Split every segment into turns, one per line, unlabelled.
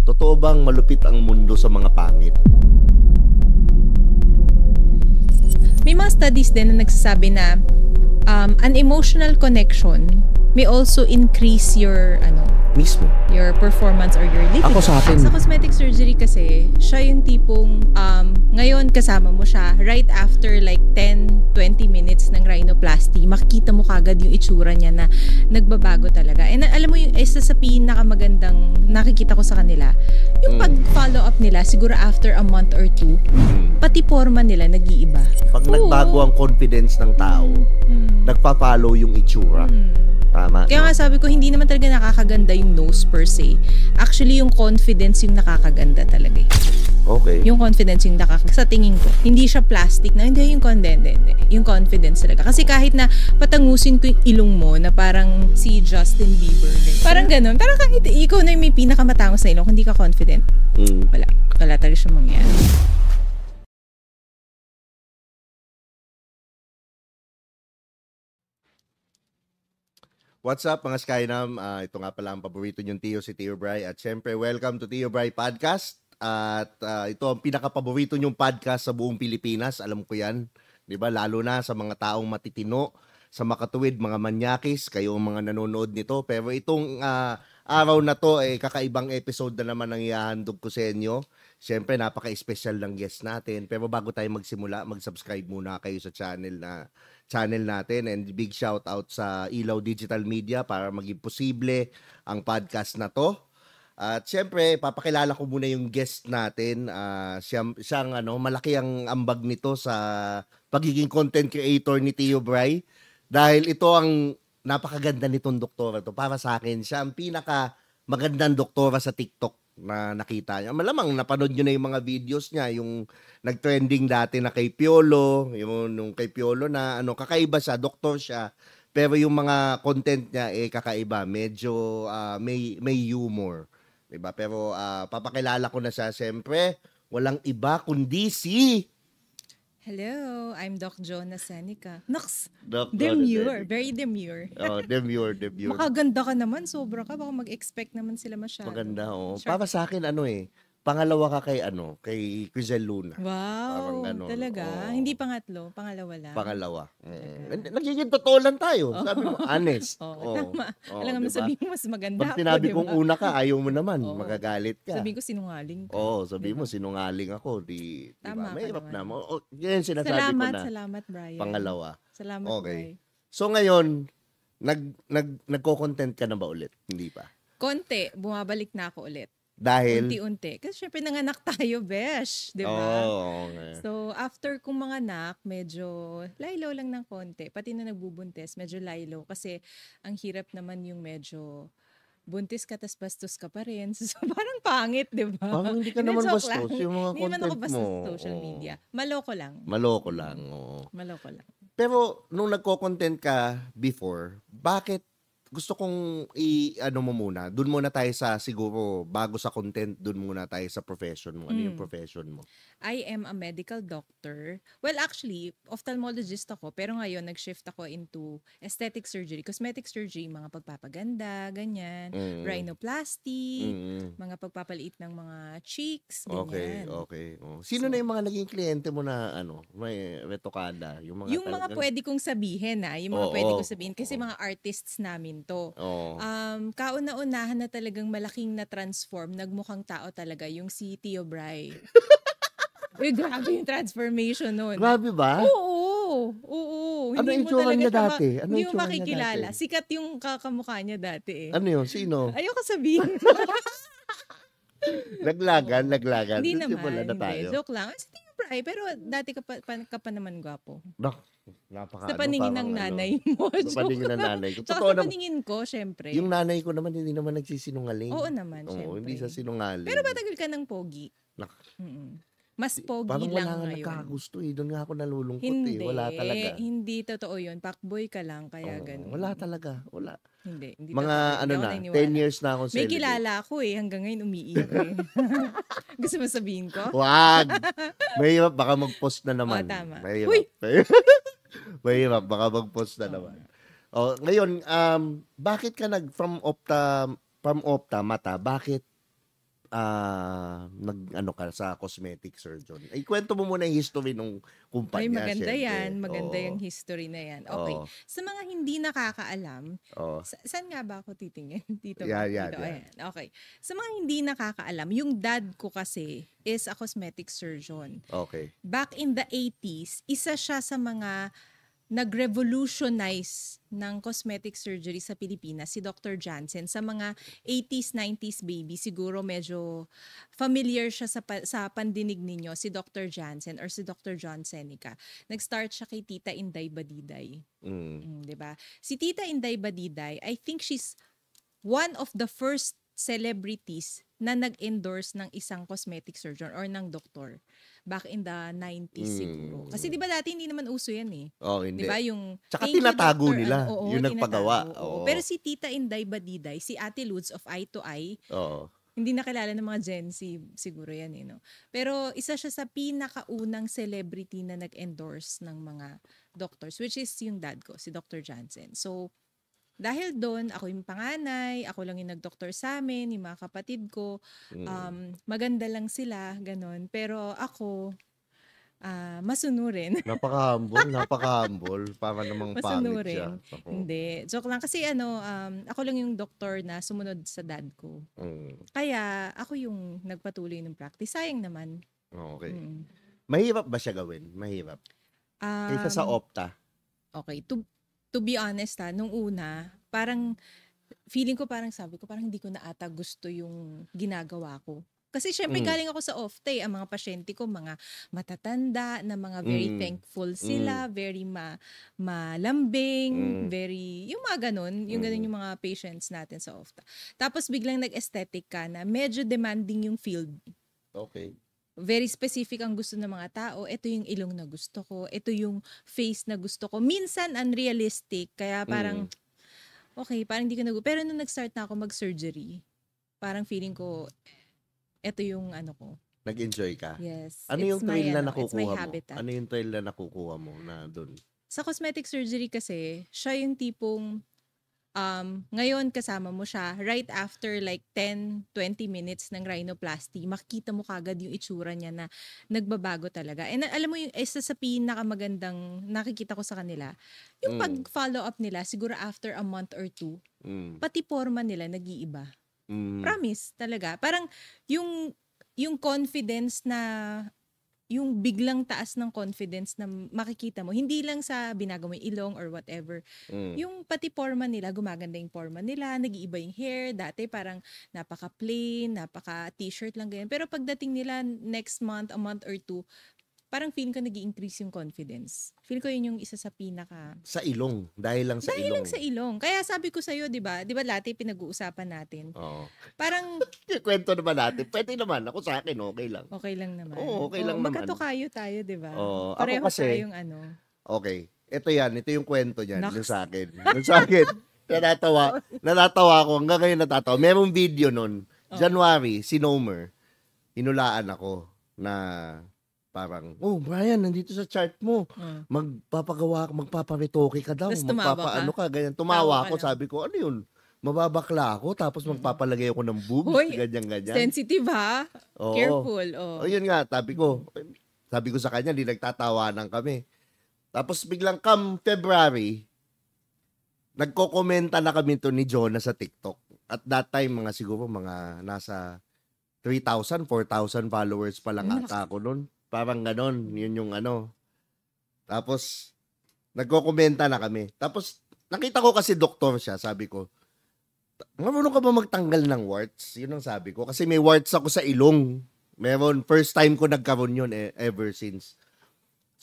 totoo bang malupit ang mundo sa mga pangit?
May mga studies din na nagsasabi na an emotional connection may also increase your
Mismo.
your performance or your libido.
Ako sa akin.
Sa cosmetic surgery kasi, siya yung tipong ngayon kasama mo siya right after like 10-20 minutes ng rhinoplasty, makikita mo kagad yung itsura niya na nagbabago talaga. And alam mo yung isa sa pinakamagandang nakikita ko sa kanila, yung pag-follow up nila siguro after a month or two, pati forma nila nag-iiba.
Pag nagbago ang confidence ng tao, nagpa-follow yung itsura. Tama.
Kaya nga sabi ko, hindi naman talaga nakakaganda yung nose per se. Actually, yung confidence yung nakakaganda talaga eh.
Okay.
Yung confidence yung sa tingin ko. Hindi siya plastic na, hindi yung yung confidence talaga. Kasi kahit na patangusin ko yung ilong mo na parang si Justin Bieber. Parang ganun. Parang kahit ikaw na yung may pinakamatangos na ilong, hindi ka confident. Wala talaga siya mangyari.
What's up mga Skynam? Ito nga pala ang paborito niyong Tio, si Tio Bry. At syempre, welcome to Tio Bry Podcast. At ito ang pinaka-paborito niyong podcast sa buong Pilipinas. Alam ko yan. Diba? Lalo na sa mga taong matitino, sa makatuwid, mga manyakis, kayo ang mga nanonood nito. Pero itong araw na to, kakaibang episode na naman ang ihahandog ko sa inyo. Syempre, napaka-special ng guest natin. Pero bago tayo magsimula, mag-subscribe muna kayo sa channel natin, and big shout out sa Ilaw Digital Media para maging posible ang podcast na to. At syempre, papakilala ko muna yung guest natin. Siyang malaki ang ambag nito sa pagiging content creator ni Tio Bry. Dahil ito ang napakaganda nitong doktora to. Para sa akin, siya ang pinaka magandang doktora sa TikTok na nakita niya. Malamang napanood nyo na yung mga videos niya, yung nag-trending dati na kay Piolo, yung kay Piolo na kakaiba siya, doktor siya, pero yung mga content niya kakaiba, medyo may humor, diba? Pero papakilala ko na siya, siyempre, walang iba kundi si...
Hello, I'm Doc Jonah Seneca. Nox,
Doc
demure, very demure.
Oh, demure.
Makaganda ka naman, sobra ka. Baka mag-expect naman sila masyado.
Maganda, oh.
Sure.
Para sa akin, pangalawa ka kay Crizel Luna.
Wow, talaga?
Oh.
Hindi pangatlo, pangalawa lang.
Pangalawa. Nagiging totoo lang tayo. Sabi mo, honest.
Tama. Alam mo,
diba?
sabihin mo mas maganda
Pag
ako,
sinabi
diba?
kong una ka, ayaw mo naman. Magagalit ka.
Sabihin ko sinungaling ka.
Sabihin mo, sinungaling ako. Diba?
Tama
May hirap
naman.
na mo. Yan sinasabi ko na.
Salamat, Brian.
Pangalawa.
Salamat,
Okay.
Brian.
So ngayon, nagko-content ka na ba ulit? Hindi pa?
Konti, bumabalik na ako ulit.
Dahil?
Unti-unti. Kasi syempre nanganak tayo, besh. Di ba?
Okay.
So, after kong manganak, medyo laylo lang ng konti. Pati na nagbubuntis, medyo laylo. Kasi ang hirap naman yung medyo buntis ka, tas bastos ka pa rin. So, parang pangit, di ba?
Parang hindi ka naman
joke
bastos
lang.
yung mga
Hindi
content
naman ako bastos
mo.
sa social media. Maloko lang.
Maloko lang, oo.
Maloko lang.
Pero nung nagko-content ka before, bakit gusto kong mo muna, dun muna tayo sa siguro bago sa content, dun muna tayo sa profession mo. Ano yung profession mo?
I am a medical doctor. Well, actually, ophthalmologist ako, pero ngayon nag-shift ako into aesthetic surgery, cosmetic surgery, mga pagpapaganda, ganyan, rhinoplasty, mga pagpapaliit ng mga cheeks, ganyan.
Okay. Sino na yung mga naging kliyente mo na may retokada? Yung
mga pwede kong sabihin yung mga pwede kong sabihin kasi mga artists namin to. Kauna-unahan na talagang malaking na-transform, nagmukhang tao talaga, yung si Tio Bry. Grabe yung transformation nun.
Grabe ba?
Oo.
Ano yung itsura niya dati?
Hindi mo makikilala. Sikat yung kakamukha niya dati
Ano yun? Sino?
Ayoko sabihin.
Naglagan.
Hindi naman.
Na tayo.
Joke lang. Si Tio Bry, pero dati ka pa naman gwapo.
Napaka
sa paningin ng nanay mo.
Sa paningin ng nanay ko.
Sa paningin ko, syempre.
Yung nanay ko naman, hindi naman nagsisinungaling.
Oo naman, syempre.
Hindi sa sinungaling.
Pero matagal ka ng pogi. Mas pogi
parang
lang
wala
ngayon.
nagkakagusto Doon nga ako nalulungkot
Hindi,
Wala talaga.
Hindi totoo yun. Pakboy ka lang, kaya ganun.
Wala talaga. Wala.
Hindi
mga
totoo.
10 years na akong
May
celibate.
kilala ako hanggang ngayon umiiyak Gusto mo sabihin ko?
Wag! Mahirap, baka mag-post na naman.
Tama.
Mahirap, baka mag-post na naman. Ngayon, bakit ka from opta mata, bakit nag-ano ka sa cosmetic surgeon? Ay, kwento mo muna yung history ng
Ay,
kumpanya,
maganda
syempre.
yan. Maganda
Oo.
yung history na yan. Okay.
Oo.
Sa mga hindi nakakaalam,
Oo.
saan nga ba ako titingin? Dito
Yan,
ba?
yan,
Dito.
yan.
Ayan. Okay. Sa mga hindi nakakaalam, yung dad ko kasi is a cosmetic surgeon.
Okay.
Back in the 80s, isa siya sa mga nag-revolutionize ng cosmetic surgery sa Pilipinas, si Dr. Jansen. Sa mga 80s, 90s baby, siguro medyo familiar siya sa pandinig ninyo, si Dr. Jansen or si Dr. John Seneca. Nag-start siya kay Tita Inday Badiday. Diba? Si Tita Inday Badiday, I think she's one of the first celebrities na nag-endorse ng isang cosmetic surgeon or ng doktor back in the 90s siguro. Kasi di ba dati hindi naman uso yan eh.
Oh, hindi.
Di ba yung
Tsaka
thank you,
tinatago
Dr.
nila.
Oo,
Yung nagpagawa.
tinatago, oo.
Oo.
Pero si Tita Inday Badiday, si Ate Luz of Eye to Eye,
Oo.
hindi nakilala ng mga Gen Z siguro yan eh. No? Pero isa siya sa pinakaunang celebrity na nag-endorse ng mga doctors, which is yung dad ko, si Dr. Jansen. So, dahil doon, ako yung panganay, ako lang yung nag-doktor sa amin, yung mga kapatid ko, maganda lang sila, ganon. Pero ako, masunurin.
Napaka-humble. Para namang pangit siya.
Masunurin. Hindi. Joke lang. Kasi ako lang yung doktor na sumunod sa dad ko. Kaya ako yung nagpatuloy ng practice. Sayang naman.
Okay. Mahirap ba siya gawin? Mahirap. Kaysa sa Opta.
Okay. To be honest nung una, parang feeling ko parang sabi ko, parang hindi ko na ata gusto yung ginagawa ko. Kasi syempre galing ako sa Opta ang mga pasyente ko, mga matatanda, na mga very thankful sila, very malambing, very, yung mga ganun, yung yung mga patients natin sa Opta. Tapos biglang nag-aesthetic ka na medyo demanding yung field.
Okay.
Very specific ang gusto ng mga tao. Ito yung ilong na gusto ko. Ito yung face na gusto ko. Minsan unrealistic. Kaya parang, okay, parang hindi ko pero nung nag-start na ako mag-surgery, parang feeling ko, ito yung ano ko.
Nag-enjoy ka?
Yes.
Ano yung thrill na
It's my
nakukuha mo?
habitat.
Ano yung thrill na nakukuha mo na dun?
Sa cosmetic surgery kasi, siya yung tipong, ngayon kasama mo siya, right after like 10-20 minutes ng rhinoplasty, makikita mo kagad yung itsura niya na nagbabago talaga. And alam mo yung isa sa pinakamagandang nakikita ko sa kanila, yung pag-follow up nila, siguro after a month or two, pati forma nila nag-iiba. Promise talaga. Parang yung confidence na yung biglang taas ng confidence na makikita mo, hindi lang sa binago mo yung ilong or whatever. Yung pati forma nila, gumaganda yung forma nila, nag-iiba yung hair. Dati parang napaka-plain, napaka-t-shirt lang ganyan. Pero pagdating nila next month, a month or two, parang feeling ko nag-i-increase yung confidence. Feel ko yun yung isa sa pinaka...
Sa ilong. Dahil lang sa
Dahil
ilong.
lang sa ilong. Kaya sabi ko sa'yo, di ba lati pinag-uusapan natin.
Oo.
Parang...
Kwento naman natin. Pwede naman. Ako sa akin, okay lang.
Okay lang naman.
Oo, okay lang naman.
Magkatukayo tayo, di ba?
Oo.
Pareho
Ako kasi,
tayong ano.
Okay. Ito yan. Ito yung kwento niyan.
Naks.
Yung sa akin. Yung sa akin. Natatawa ako. Hanggang ngayon natatawa. Merong video nun. January, si Nomer. Hinulaan ako na... Parang, Brian, nandito sa chart mo. Magpaparetoke ka daw.
Tapos tumawa
Magpapaano ka. Ganyan.
Tawa
Tumawa ako.
ka lang.
Sabi ko, ano yun? Mababakla ako. Tapos magpapalagay ako ng boobs.
Hoy,
Ganyan.
sensitive ha?
Oo.
Careful.
O yun nga, sabi ko sa kanya, di nagtatawanan kami. Tapos biglang come February, nagko-komenta na kami to ni Jonah sa TikTok. At that time, siguro mga nasa 3,000, 4,000 followers pa lang ata ako nun. Parang ganon, yun yung ano. Tapos, nagko-komenta na kami. Tapos, nakita ko kasi doktor siya, sabi ko, marunong ka ba magtanggal ng warts? Yun ang sabi ko. Kasi may warts ako sa ilong. Meron, first time ko nagkaroon yun ever since.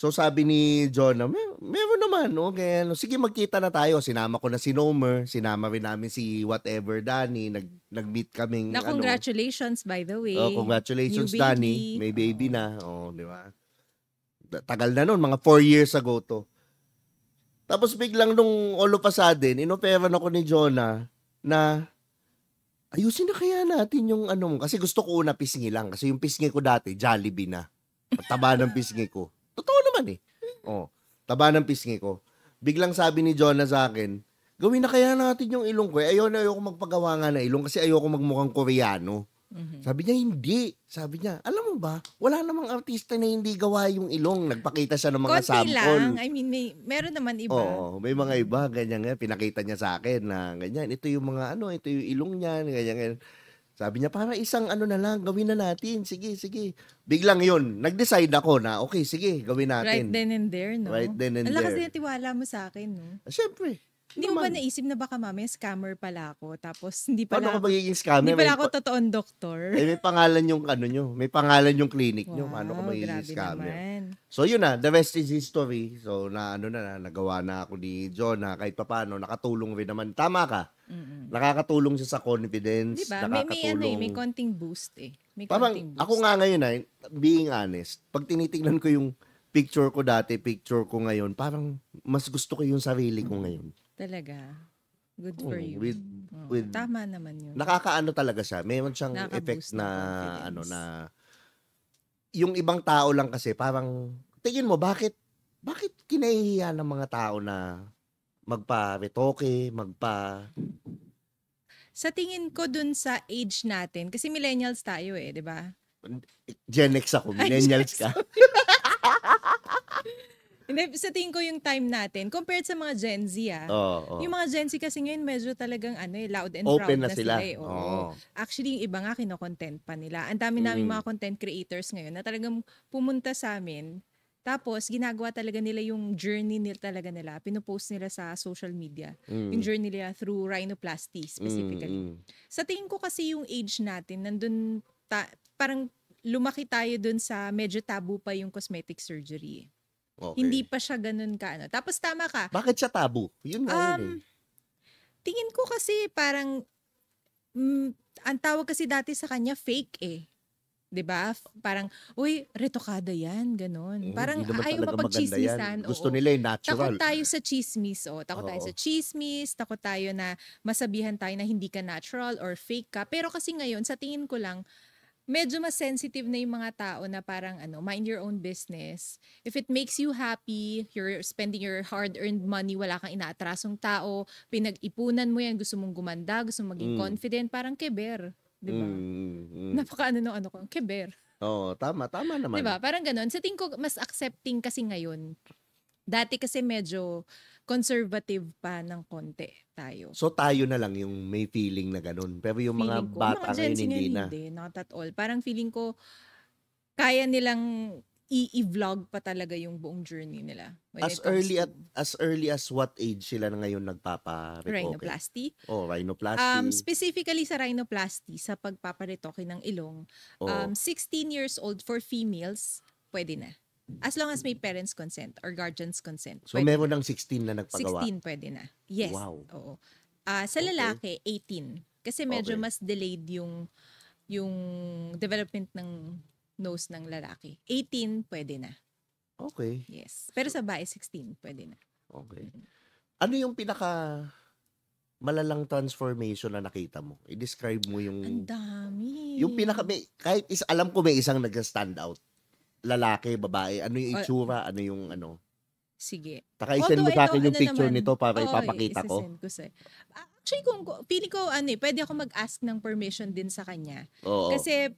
So, sabi ni Jonah, meron naman. Okay, sige, magkita na tayo. Sinama ko na si Nomer, sinama rin namin si whatever Danny, nag-meet kaming
Na congratulations, by the way.
Congratulations,
New
Danny.
baby.
May baby na. Di ba? Tagal na nun, mga 4 years ago to. Tapos biglang nung all of a sudden, inoperan ako ni Jonah na ayusin na kaya natin yung ano. Kasi gusto ko una pisngi lang. Kasi yung pisngi ko dati, Jollibee na. Taba ng pisngi ko. Totoo naman eh. Taba ng pisngi ko. Biglang sabi ni Jonah sa akin, gawin na kaya natin yung ilong ko. Ayoko magpagawa nga na ilong kasi ayoko magmukhang Koreano. Sabi niya, hindi. Sabi niya, alam mo ba, wala namang artista na hindi gawa yung ilong. Nagpakita siya ng mga
Konti
sample.
lang. I mean, meron naman iba.
Oo, may mga iba, ganyan nga. Pinakita niya sa akin na ganyan. Ito yung mga ito yung ilong niya, ganyan. Sabi niya, para isang na lang, gawin na natin. Sige. Biglang yun, nag-decide ako na, okay, sige, gawin
Right
natin.
then and there, no?
Right then and
Ang lakas
there.
din tiwala mo sa akin, no?
Siyempre.
Hindi mo ba naisip na baka mamaya scammer pala ako, tapos hindi
Paano
pala
ka magiging scammer?
hindi pala ako totoong doktor?
May pangalan yung nyo. May pangalan yung clinic nyo. Paano ka
Wow,
magiging
grabe
scammer?
naman.
So yun na, the rest is history. So nagawa na ako ni John na kahit papaano, nakatulong rin naman. Tama ka. Nakakatulong siya sa confidence.
Diba? May konting boost eh. May
Parang
konting boost.
ako nga ngayon being honest, pag tinitingnan ko yung picture ko dati, picture ko ngayon, parang mas gusto ko yung sarili ko ngayon.
Talaga. Good for you. Tama naman yun.
Nakakaano talaga siya. Mayroon siyang effect na
confidence.
na yung ibang tao lang kasi parang tingin mo bakit kinahihiya ng mga tao na magpa-retoke,
Sa tingin ko dun sa age natin, kasi millennials tayo eh, di ba?
Gen X ako, millennials ka.
Hindi, sa tingin ko yung time natin, compared sa mga Gen Z yung mga Gen Z kasi ngayon medyo talagang loud and
Open
proud
na sila.
eh. Oo. Actually, yung iba nga kinokontent pa nila. Ang dami namin mga content creators ngayon na talagang pumunta sa amin, tapos ginagawa talaga nila yung journey nila, pinupost nila sa social media. Yung journey nila through rhinoplasty specifically. Sa tingin ko kasi yung age natin, nandun, parang lumaki tayo dun sa medyo tabu pa yung cosmetic surgery.
Okay.
Hindi pa siya ganun ka. Tapos tama ka.
Bakit siya tabu? Yun nga yun eh.
Tingin ko kasi parang, ang tawag kasi dati sa kanya fake eh. 'Di ba? Parang, uy, retokada yan, ganun. Parang ayaw mapagchismisan.
Gusto nila yung natural.
Takot tayo sa chismis. Takot tayo sa chismis. Takot tayo na masabihan tayo na hindi ka natural or fake ka. Pero kasi ngayon, sa tingin ko lang, medyo mas sensitive na yung mga tao na parang mind your own business. If it makes you happy, you're spending your hard-earned money, wala kang inaatrasong tao, pinag-ipunan mo yan, gusto mong gumanda, gusto mong maging confident, parang keber. Diba? Napaka ko, keber.
Oo, tama naman.
Diba? Parang ganon. Sa tingin ko, mas accepting kasi ngayon. Dati kasi medyo conservative pa ng konti tayo.
So tayo na lang yung may feeling na ganun. Pero yung mga bata ngayon hindi na.
Not at all. Parang feeling ko, kaya nilang i-vlog pa talaga yung buong journey nila.
As early as what age sila na ngayon nagpapa-retoke?
Rhinoplasty?
Rhinoplasty.
Specifically sa rhinoplasty, sa pagpapa-retoke ng ilong, 16 years old for females, pwede na. As long as may parents' consent or guardian's consent.
So, meron ng 16 na nagpagawa?
16 pwede na. Yes.
Wow.
Oo. Sa lalaki, 18. Kasi medyo mas delayed yung development ng nose ng lalaki. 18, pwede na.
Okay.
Yes. Pero sa babae, 16, pwede na.
Okay. Ano yung pinaka malalang transformation na nakita mo? I-describe mo yung...
Ang dami.
Yung pinaka... alam ko may isang nag-stand out. Lalaki, babae, ano yung itsura, ano yung
Sige.
Taka-isend mo sa akin yung picture nito para ipapakita ko.
Actually, feeling ko, pwede ako mag-ask ng permission din sa kanya.
Oo.
Kasi,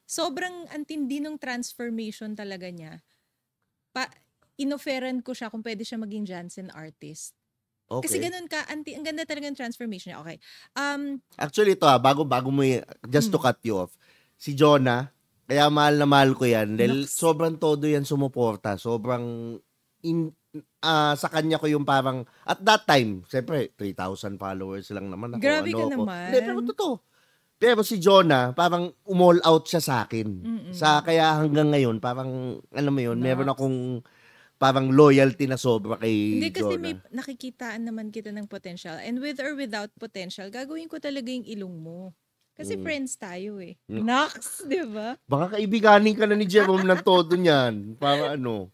sobrang antindi ng transformation talaga niya. Inoferan ko siya kung pwede siya maging Jansen artist.
Okay.
Kasi ganun ka, ang ganda talaga ng transformation niya. Okay.
Actually, ito bago mo just to cut you off, si Jonah, kaya mahal na mahal ko yan. Dahil sobrang todo yan sumuporta. Sobrang, sa kanya ko yung parang, at that time, siyempre, 3,000 followers lang naman ako.
Grabe ka naman.
Hindi, pero totoo. Pero si Jonah, parang umall out siya sa akin. Kaya hanggang ngayon, parang, alam mo yun, meron akong parang loyalty na sobra kay
Hindi kasi
Jonah.
may nakikitaan naman kita ng potential. And with or without potential, gagawin ko talaga yung ilong mo. Kasi friends tayo eh. Nox, di ba?
Baka kaibiganin ka na ni Jerome ng todo niyan. Para
Hello,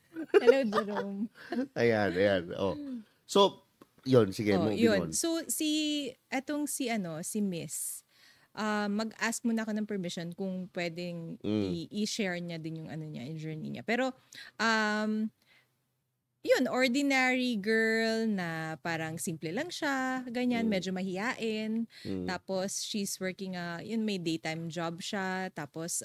Jerome.
Ayan. So, yun. Sige, moving on.
So, si Miss, mag-ask muna ako ng permission kung pwedeng i-share niya din yung yung journey niya. Pero, yun, ordinary girl na parang simple lang siya, ganyan, medyo mahiyain. Tapos, she's working, yun, may daytime job siya. Tapos,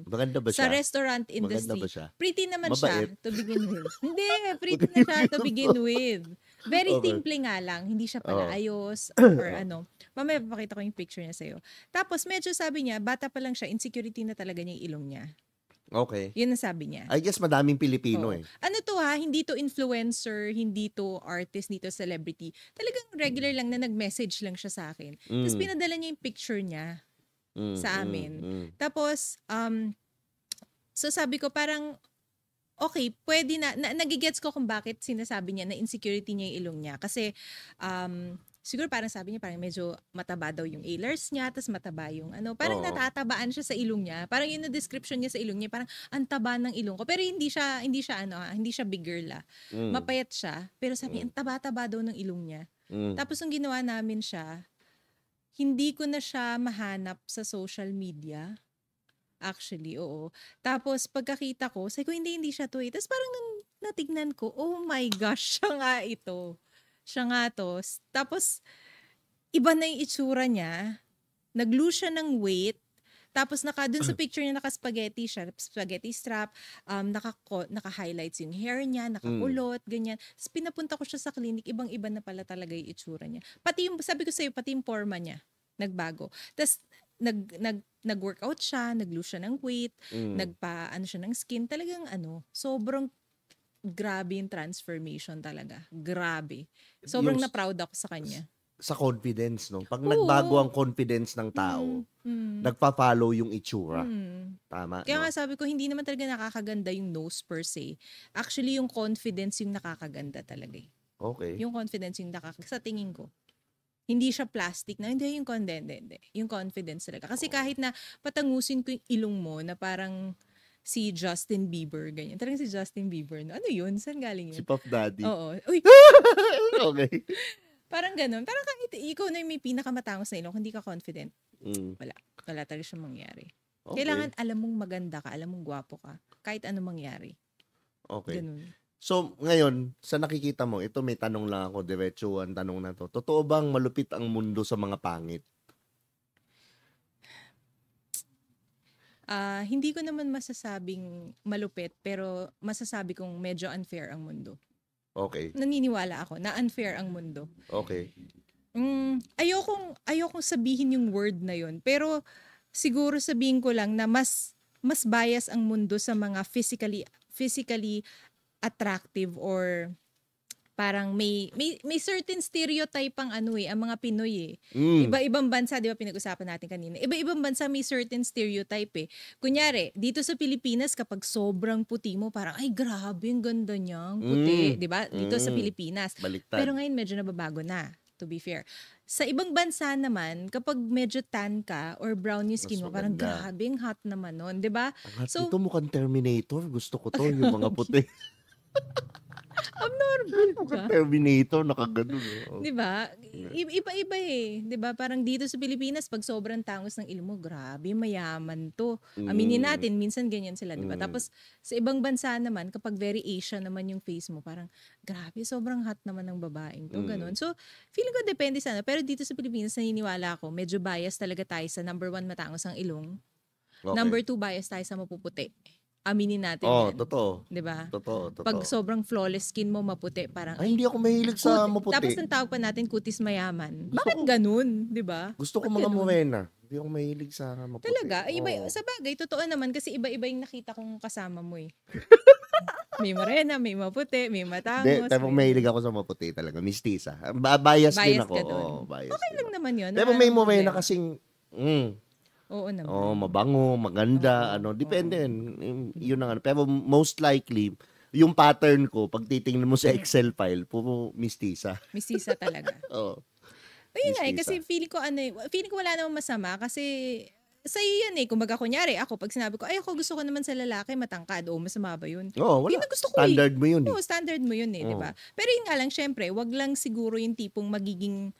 Maganda ba
sa
siya?
restaurant
Maganda
industry,
ba siya?
pretty naman
Mabait?
siya to begin with. Hindi, pretty na siya to begin with. Very
Okay.
simple nga lang, hindi siya pala
Oo.
ayos or ano. Mamaya papakita ko yung picture niya sa'yo. Tapos, medyo sabi niya, bata pa lang siya, insecurity na talaga niya yung ilong niya.
Okay.
Yun ang sabi niya.
I guess madaming Pilipino
Oo.
eh.
Ano to ha, hindi to influencer, hindi to artist, hindi to celebrity. Talagang regular lang na nag-message lang siya sa akin. Tapos pinadala niya yung picture niya sa amin. Tapos, so sabi ko parang, okay, pwede na nagigets ko kung bakit sinasabi niya na insecurity niya yung ilong niya. Kasi, siguro parang sabi niya, parang medyo mataba daw yung ears niya, tapos mataba yung ano, parang
Oo.
natatabaan siya sa ilong niya. Parang yun na description niya sa ilong niya, parang ang taba ng ilong ko. Pero hindi siya big girl Mapayat siya, pero sabi niya, ang taba-taba daw ng ilong niya. Tapos nung ginawa namin siya, hindi ko na siya mahanap sa social media. Actually, oo. Tapos pagkakita ko, sabi ko, hindi siya to eh. Tapos parang nung natignan ko, oh my gosh, siya nga ito. Siya nga to. Tapos, iba na yung itsura niya. Nag-lose siya ng weight. Tapos dun sa picture niya, naka-spaghetti siya. Spaghetti strap. Naka-highlights yung hair niya. Nakakulot. Ganyan. Tapos pinapunta ko siya sa clinic. Ibang-iba na pala talaga yung itsura niya. Pati yung, sabi ko sa'yo, pati yung forma niya. Nagbago. Tapos, nag-workout siya, nag-lose siya ng weight, nagpa-ano siya ng skin, talagang sobrang grabe yung transformation talaga. Grabe. Sobrang na-proud ako sa kanya.
Sa confidence, no? Pag
Oo.
nagbago ang confidence ng tao, nagpa-follow yung itsura. Tama,
Kaya
no?
nga sabi ko, hindi naman talaga nakakaganda yung nose per se. Actually, yung confidence yung nakakaganda talaga eh.
Okay.
Yung confidence yung sa tingin ko. Hindi siya plastic na, hindi yung hindi. Yung confidence talaga. Kasi kahit na patangusin ko yung ilong mo na parang si Justin Bieber, ganyan. Talagang si Justin Bieber. No? Ano yun? Saan galing yun?
Si Puff Daddy.
Oo. Uy,
Okay.
parang ganun. Parang kahit ikaw na yung may pinakamatangos na ilong, hindi ka confident. Wala talaga siyang mangyari.
Okay.
Kailangan alam mong maganda ka, alam mong gwapo ka. Kahit ano mangyari.
Okay.
Ganun.
So, ngayon, sa nakikita mo, ito may tanong lang ako, diretso ang tanong na to. Totoo bang malupit ang mundo sa mga pangit?
Hindi ko naman masasabing malupit, pero masasabi kong medyo unfair ang mundo.
Okay.
Naniniwala ako na unfair ang mundo.
Okay.
Ayokong sabihin yung word na yun, pero siguro sabihin ko lang na mas bias ang mundo sa mga physically attractive or parang may certain stereotype ang ang mga Pinoy eh. Iba-ibang bansa, 'di ba pinag-usapan natin kanina. Iba-ibang bansa may certain stereotype eh. Kunyari, dito sa Pilipinas kapag sobrang puti mo, parang ay grabe, ang ganda niyang puti, 'di ba? Dito sa Pilipinas.
Baliktad.
Pero ngayon medyo nababago na, to be fair. Sa ibang bansa naman, kapag medyo tan ka or brown yung skin mo,
Mas
parang
maganda.
grabe, ang hot naman nun, 'di ba?
Ang
So,
ito mukhang Terminator. Gusto ko to, yung mga puti.
abnormal
Mukhang
ka.
Terminator, nakaganon. Oh.
'Di ba? Iba-iba eh, 'di ba? Parang dito sa Pilipinas pag sobrang tangos ng ilong mo, grabe, mayaman 'to. Aminin natin, minsan ganyan sila, 'di ba? Tapos sa ibang bansa naman, kapag very Asian naman yung face mo, parang grabe, sobrang hot naman ng babaeng 'to, ganun. So, feeling ko depende sa pero dito sa Pilipinas naniniwala ako, medyo bias talaga tayo sa number 1 matangos ang ilong.
Okay.
Number 2 bias tayo sa mapuputi. Aminin natin
Oh,
yan.
totoo.
'Di ba?
Totoo.
Pag sobrang flawless skin mo, maputi, parang
Ay, hindi ako mahilig sa maputi.
tapos ang tawag pa natin kutis mayaman.
Gusto
Bakit
ko-
ganun, 'di ba?
Gusto ko
Ba't
mga
ganun?
morena. Hindi ako mahilig sa maputi.
Talaga? Iba,
Oo.
sa bagay, totoo naman kasi iba-iba yung nakita kong kasama mo eh. May morena, may maputi, may matangos.
Pero mahilig ako sa maputi talaga. Mistisa. Bias din
Bias
ako.
ka dun.
Oo, bias
Okay
din
lang
ako.
naman yun.
Pero
wala
may
namang
morena
problema.
kasing
Oo naman.
mabango, maganda,
Oo,
depende yun ang Pero most likely, yung pattern ko, pag titingnan mo sa Excel file, puro mistisa.
Mistisa talaga.
Oo.
Ayun nga eh,
Mistisa.
kasi feeling ko wala namang masama kasi sa'yo yan eh. Kumbaga kunyari, ako pag sinabi ko, ay ako gusto ko naman sa lalaki matangkad. O masama ba yun?
Oo, wala.
Yun ang gusto ko eh.
Standard mo yun eh.
Oo, standard mo yun eh, di ba? Pero yun nga lang, syempre, wag lang siguro yung tipong magiging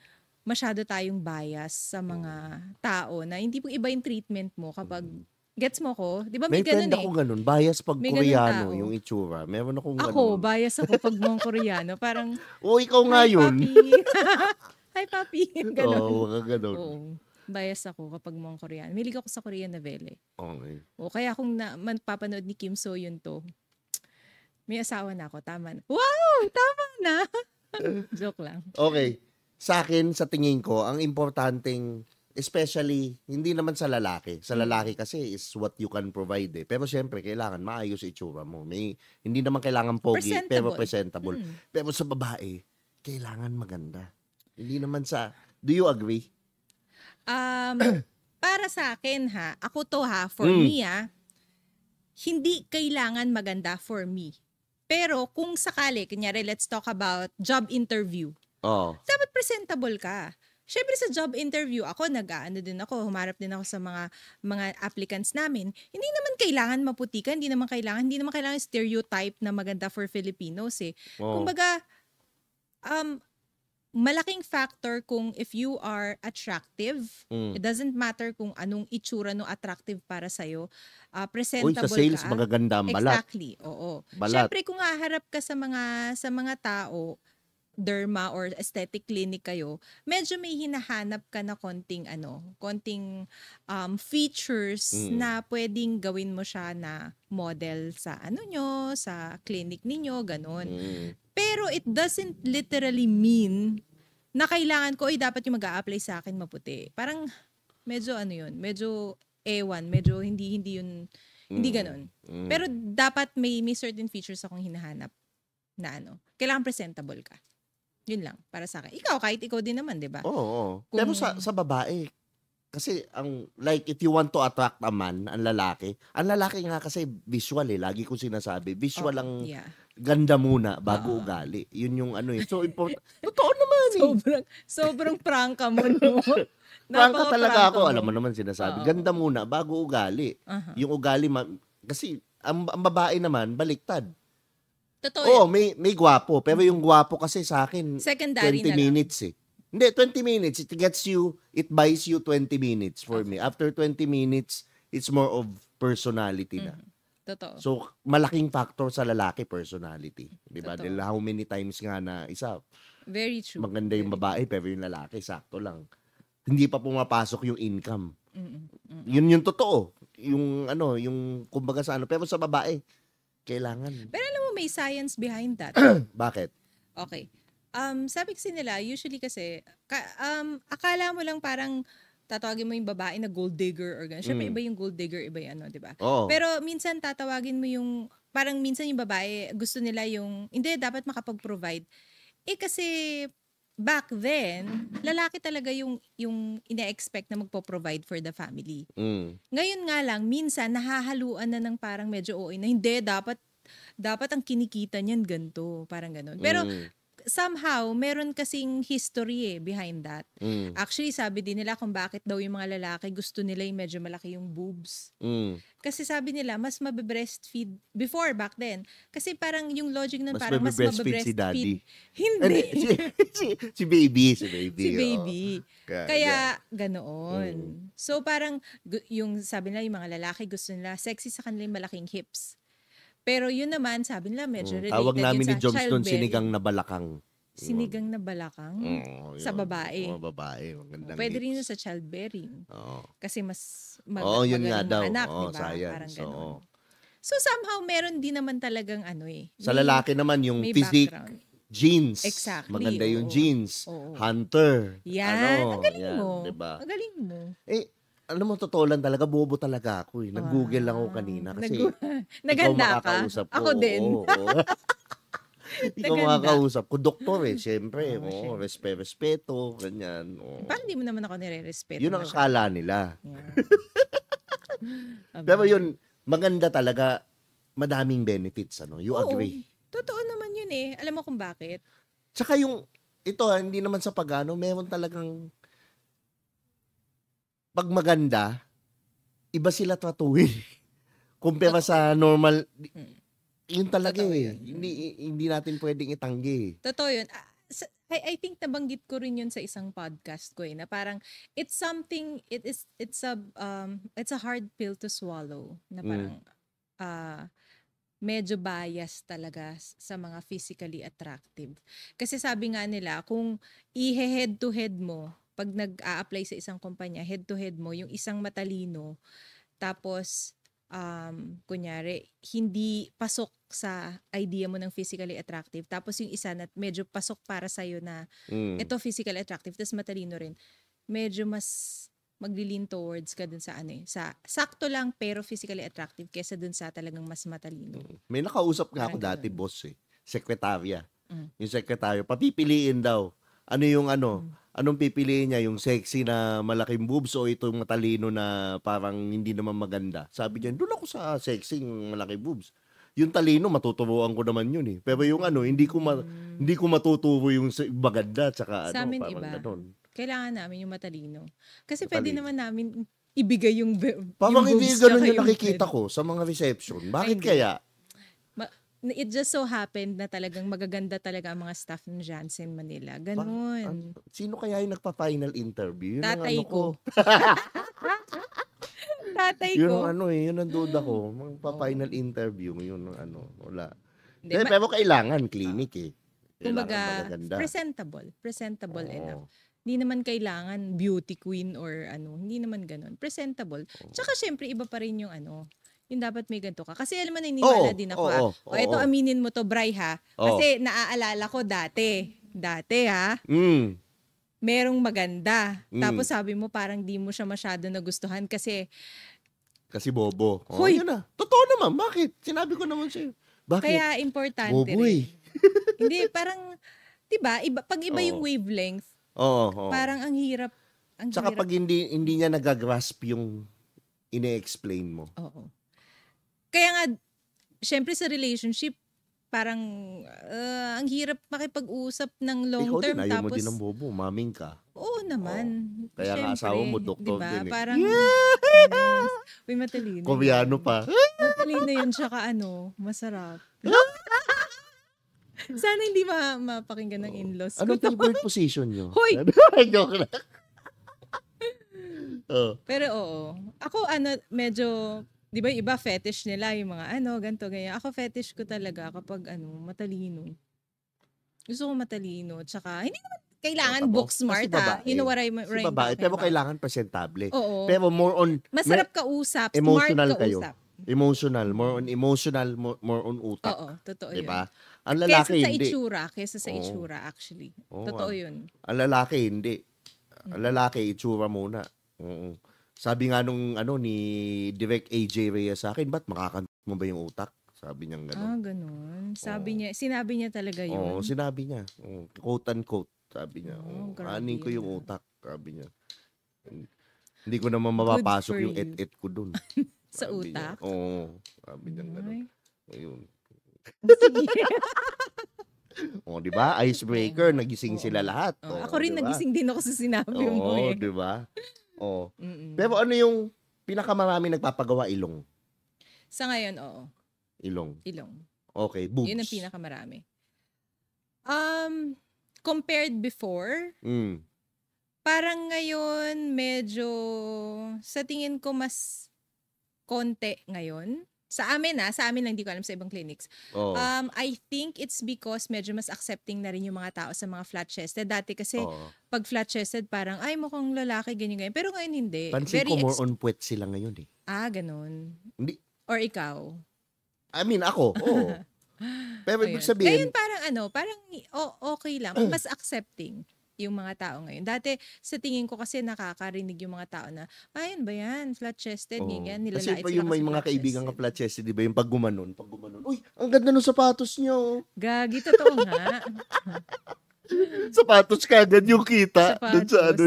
masyado tayong bias sa mga tao na hindi pong iba yung treatment mo kapag Gets mo ko? Di ba
May
may ganun
friend ako
eh?
ganun. Bias pag
May ganun
Koreano
tao.
yung itsura. Meron akong
Ako,
ganun.
bias ako pag mga Koreano. Parang,
Ikaw nga
hi,
yun.
papi. Hi, papi. Ganun.
Mga ganun.
Oo. Bias ako kapag mga Koreano. Milig ako sa Korean novela.
Okay.
O kaya kung papanood ni Kim So Yun to, may asawa na ako. Tama na. Wow! Tama na! Joke lang.
Okay. Sa akin, sa tingin ko, ang importanteng, especially, hindi naman sa lalaki. Sa lalaki kasi is what you can provide eh. Pero syempre, kailangan maayos itsura mo. Hindi naman kailangan pogi, pero presentable. Pero sa babae, kailangan maganda. Hindi naman do you agree?
Para sa akin ako for me hindi kailangan maganda for me. Pero kung sakali, kunyari, let's talk about job interview. Dapat presentable ka. Syempre sa job interview, humarap din ako sa mga applicants namin. Hindi naman kailangan maputi ka, hindi naman kailangan stereotype na maganda for Filipinos eh. Kumbaga, malaking factor kung if you are attractive. It doesn't matter kung anong itsura no attractive para sa'yo. Presentable
sa sales,
ka.
magaganda ang balat.
Exactly, oo.
Balat.
Syempre kung haharap ka sa mga tao, derma or aesthetic clinic kayo, medyo may hinahanap ka na konting features na pwedeng gawin mo siya na model sa sa clinic ninyo, ganun. Pero it doesn't literally mean na kailangan ko, dapat yung mag-a-apply sa akin maputi. Parang medyo medyo medyo hindi yun, hindi ganun. Pero dapat may certain features akong hinahanap na kailangan presentable ka. Yun lang, para sa akin. Kahit ikaw din naman, di ba?
Oo. Pero sa babae, kasi if you want to attract a man, ang lalaki nga kasi visual eh. Lagi kong sinasabi, visual ang ganda muna bago ugali. Yun yung So, important. Totoo naman eh.
Sobrang prangka mo, no?
Prangka talaga ako. Alam mo naman sinasabi. Ganda muna bago ugali. Yung ugali, kasi ang babae naman, baliktad.
Totoo.
May gwapo. Pero yung gwapo kasi sa akin,
secondary
20 minutes eh. Hindi, 20 minutes. It buys you 20 minutes for me. After 20 minutes, it's more of personality na.
Totoo.
So, malaking factor sa lalaki, personality. Diba? Dahil how many times nga na
very true.
Maganda yung babae, pero yung lalaki, sakto lang. Hindi pa pumapasok yung income. Yun yung totoo. Yung kumbaga sa pero sa babae, kailangan.
Pero alam mo, may science behind that.
Bakit?
Okay. Sabi kasi nila, usually kasi, akala mo lang parang tatawagin mo yung babae na gold digger or gano'n. Siyempre, iba yung gold digger, iba yung di ba? Pero minsan tatawagin mo yung, parang minsan yung babae, gusto nila hindi, dapat makapag-provide. Kasi, back then, lalaki talaga yung ina-expect na magpo-provide for the family. Ngayon nga lang, minsan nahahaluan na ng parang medyo na hindi, dapat ang kinikita niyan ganito, parang gano'n. Pero somehow, meron kasing history behind that. Actually, sabi din nila kung bakit daw yung mga lalaki gusto nila yung medyo malaki yung boobs. Kasi sabi nila, mas mabe-breastfeed back then. Kasi parang yung logic nun, parang mas mabe-breastfeed.
Si daddy.
Hindi.
si baby.
Si baby. Kaya, ganoon. So, parang, yung sabi nila, yung mga lalaki gusto nila, sexy sa kanila yung malaking hips. Pero yun naman, sabi nila, medyo related
tawag namin ni Johnston,
childbearing.
sinigang na balakang.
Sinigang na balakang? Sa babae.
Babae. Magandang
Pwede rin yun
hips.
sa childbearing. Kasi mas
yun nga daw.
anak, diba?
Science.
Parang ganun. So somehow, meron din naman talagang
Sa lalaki naman, yung physique,
background.
jeans.
Exactly.
Maganda yung jeans.
Oo.
Hunter.
Yan. Ang galing mo.
Diba?
Ang galing mo.
Alam mo, totoo lang talaga, bobo talaga ako. Nag-google lang ako kanina. Kasi
naganda ka? Ako din.
Ikaw makakausap ko. Doktor siyempre. Respeto, ganyan.
Parang di mo naman ako nire-respeto.
Yun ang akala nila.
Yeah.
Pero yun, maganda talaga. Madaming benefits. You agree?
Totoo naman yun Alam mo kung bakit?
Tsaka ito hindi naman sa pagano, meron talagang pag maganda, iba sila tratuhin. Kumpara sa normal, yun talaga
Totoo yun.
Hindi natin pwedeng itanggi.
Totoo yun. I think nabanggit ko rin yun sa isang podcast ko na parang it's a hard pill to swallow na parang medyo bias talaga sa mga physically attractive. Kasi sabi nga nila, kung head to head mo, pag nag-a-apply sa isang kumpanya, head to head mo, yung isang matalino, tapos kunyari, hindi pasok sa idea mo ng physically attractive. Tapos yung isa na medyo pasok para sa'yo na ito physically attractive, tapos matalino rin. Medyo mas maglilin towards ka dun sa sa sakto lang pero physically attractive kesa dun sa talagang mas matalino.
May nakausap nga ako dati, boss sekretarya. Yung sekretaryo, papipiliin daw. Ano yung anong pipiliin niya? Yung sexy na malaking boobs o itong matalino na parang hindi naman maganda? Sabi niya, doon ako sa sexy yung malaking boobs. Yung talino, matuturuan ko naman yun eh. Pero yung hindi ko matuturo yung maganda tsaka
sa amin
parang
iba.
Ganon.
Kailangan namin yung matalino. Kasi pwede naman namin ibigay yung
parang
yung
hindi
boobs
ganun
tsaka
yung nakikita ko sa mga reception. Bakit kaya?
It just so happened na talagang magaganda talaga ang mga staff ng Jansen Manila. Ganun.
Sino kaya yung nagpa-final interview? Yun
Tatay
ang ko.
Tatay
yun
ko.
ang yun ang duda ko. Magpa-final interview, yun ang wala. Pero kailangan clinic
Kumbaga, presentable enough. Hindi naman kailangan beauty queen or hindi naman ganun. Presentable. Tsaka syempre iba pa rin yung yung dapat may ganito ka. Kasi alam mo, naniniwala din ako ito aminin mo to, Bri, ha? Kasi naaalala ko dati ha? Merong maganda. Tapos sabi mo parang di mo siya masyado nagustuhan kasi
bobo.
Hoy!
Yun na. Totoo naman. Bakit? Sinabi ko naman sa'yo. Bakit?
Kaya importante
bobo
rin. Hindi, parang, diba, pag iba yung wavelength, parang ang hirap.
Tsaka pag hindi niya nagagrasp yung ine-explain mo.
Oo. Kaya nga, syempre sa relationship, parang ang hirap makipag-usap ng long term.
Ikaw din, ayaw
tapos,
mo din ng bobo, maming ka.
Oo naman.
Kaya nga asawa mo, doktor
diba?
din
Parang, uy, matalino.
Koreano pa.
Matalino yun, tsaka masarap. Sana hindi mapakinggan ng in-laws ko.
Anong favorite position nyo?
Hoy!
Joke lang.
Pero ako medyo, di ba iba fetish nila yung mga ganito, ganyan. Ako fetish ko talaga kapag matalino. Gusto ko matalino. Tsaka, hindi naman kailangan book smart You know what I'm
babae, pero kailangan presentable.
Oo.
Pero more on
masarap kausap,
emotional
smart kausap.
Emotional, more on emotional, more on utak.
Oo, totoo
diba?
yun.
Ang lalaki
Kesa sa itsura actually. Totoo yun.
Ang lalaki hindi. Ang lalaki itsura muna. Sabi nga nung ni Direct AJ Reyes sa akin, ba't makakanta mo ba yung utak? Sabi niya gano'n.
Ganun. Sinabi niya talaga yun.
Oo, sinabi niya. Quote unquote. Sabi niya. Anin ko yung
yan.
utak. Sabi niya. Hindi ko naman mapapasok yung et-et ko dun.
Sa utak?
Oo. Sabi niya gano'n. Ayun.
Sige.
Di ba? Icebreaker, nagising sila lahat.
Ako rin
diba?
nagising din ako sa sinabi mo
di ba? Pero ano yung pinakamarami nagpapagawa? Ilong?
Sa ngayon,
Ilong. Okay, boobs.
Yun ang pinakamarami. Compared before, parang ngayon medyo sa tingin ko mas konti ngayon. Sa amin lang, hindi ko alam sa ibang clinics. I think it's because medyo mas accepting na rin yung mga tao sa mga flat-chested. Dati kasi pag flat-chested parang ay mukhang lalaki ganyan. Pero ngayon hindi.
Pansin ko more on puwet sila ngayon eh.
Ganun.
Hindi.
Or ikaw?
I mean ako, Pero ibig sabihin,
ngayon parang okay lang. Mas accepting yung mga tao ngayon. Dati, sa tingin ko kasi nakakarinig yung mga tao na, ayun ba yan, flat-chested, ganyan, nilalait
kasi
sila
yung may mga kaibigan ka flat-chested, di ba, yung pag gumanon, uy, ang ganda ng sapatos niyo.
Gagi, totoo nga.
Sapatos kagad yung kita.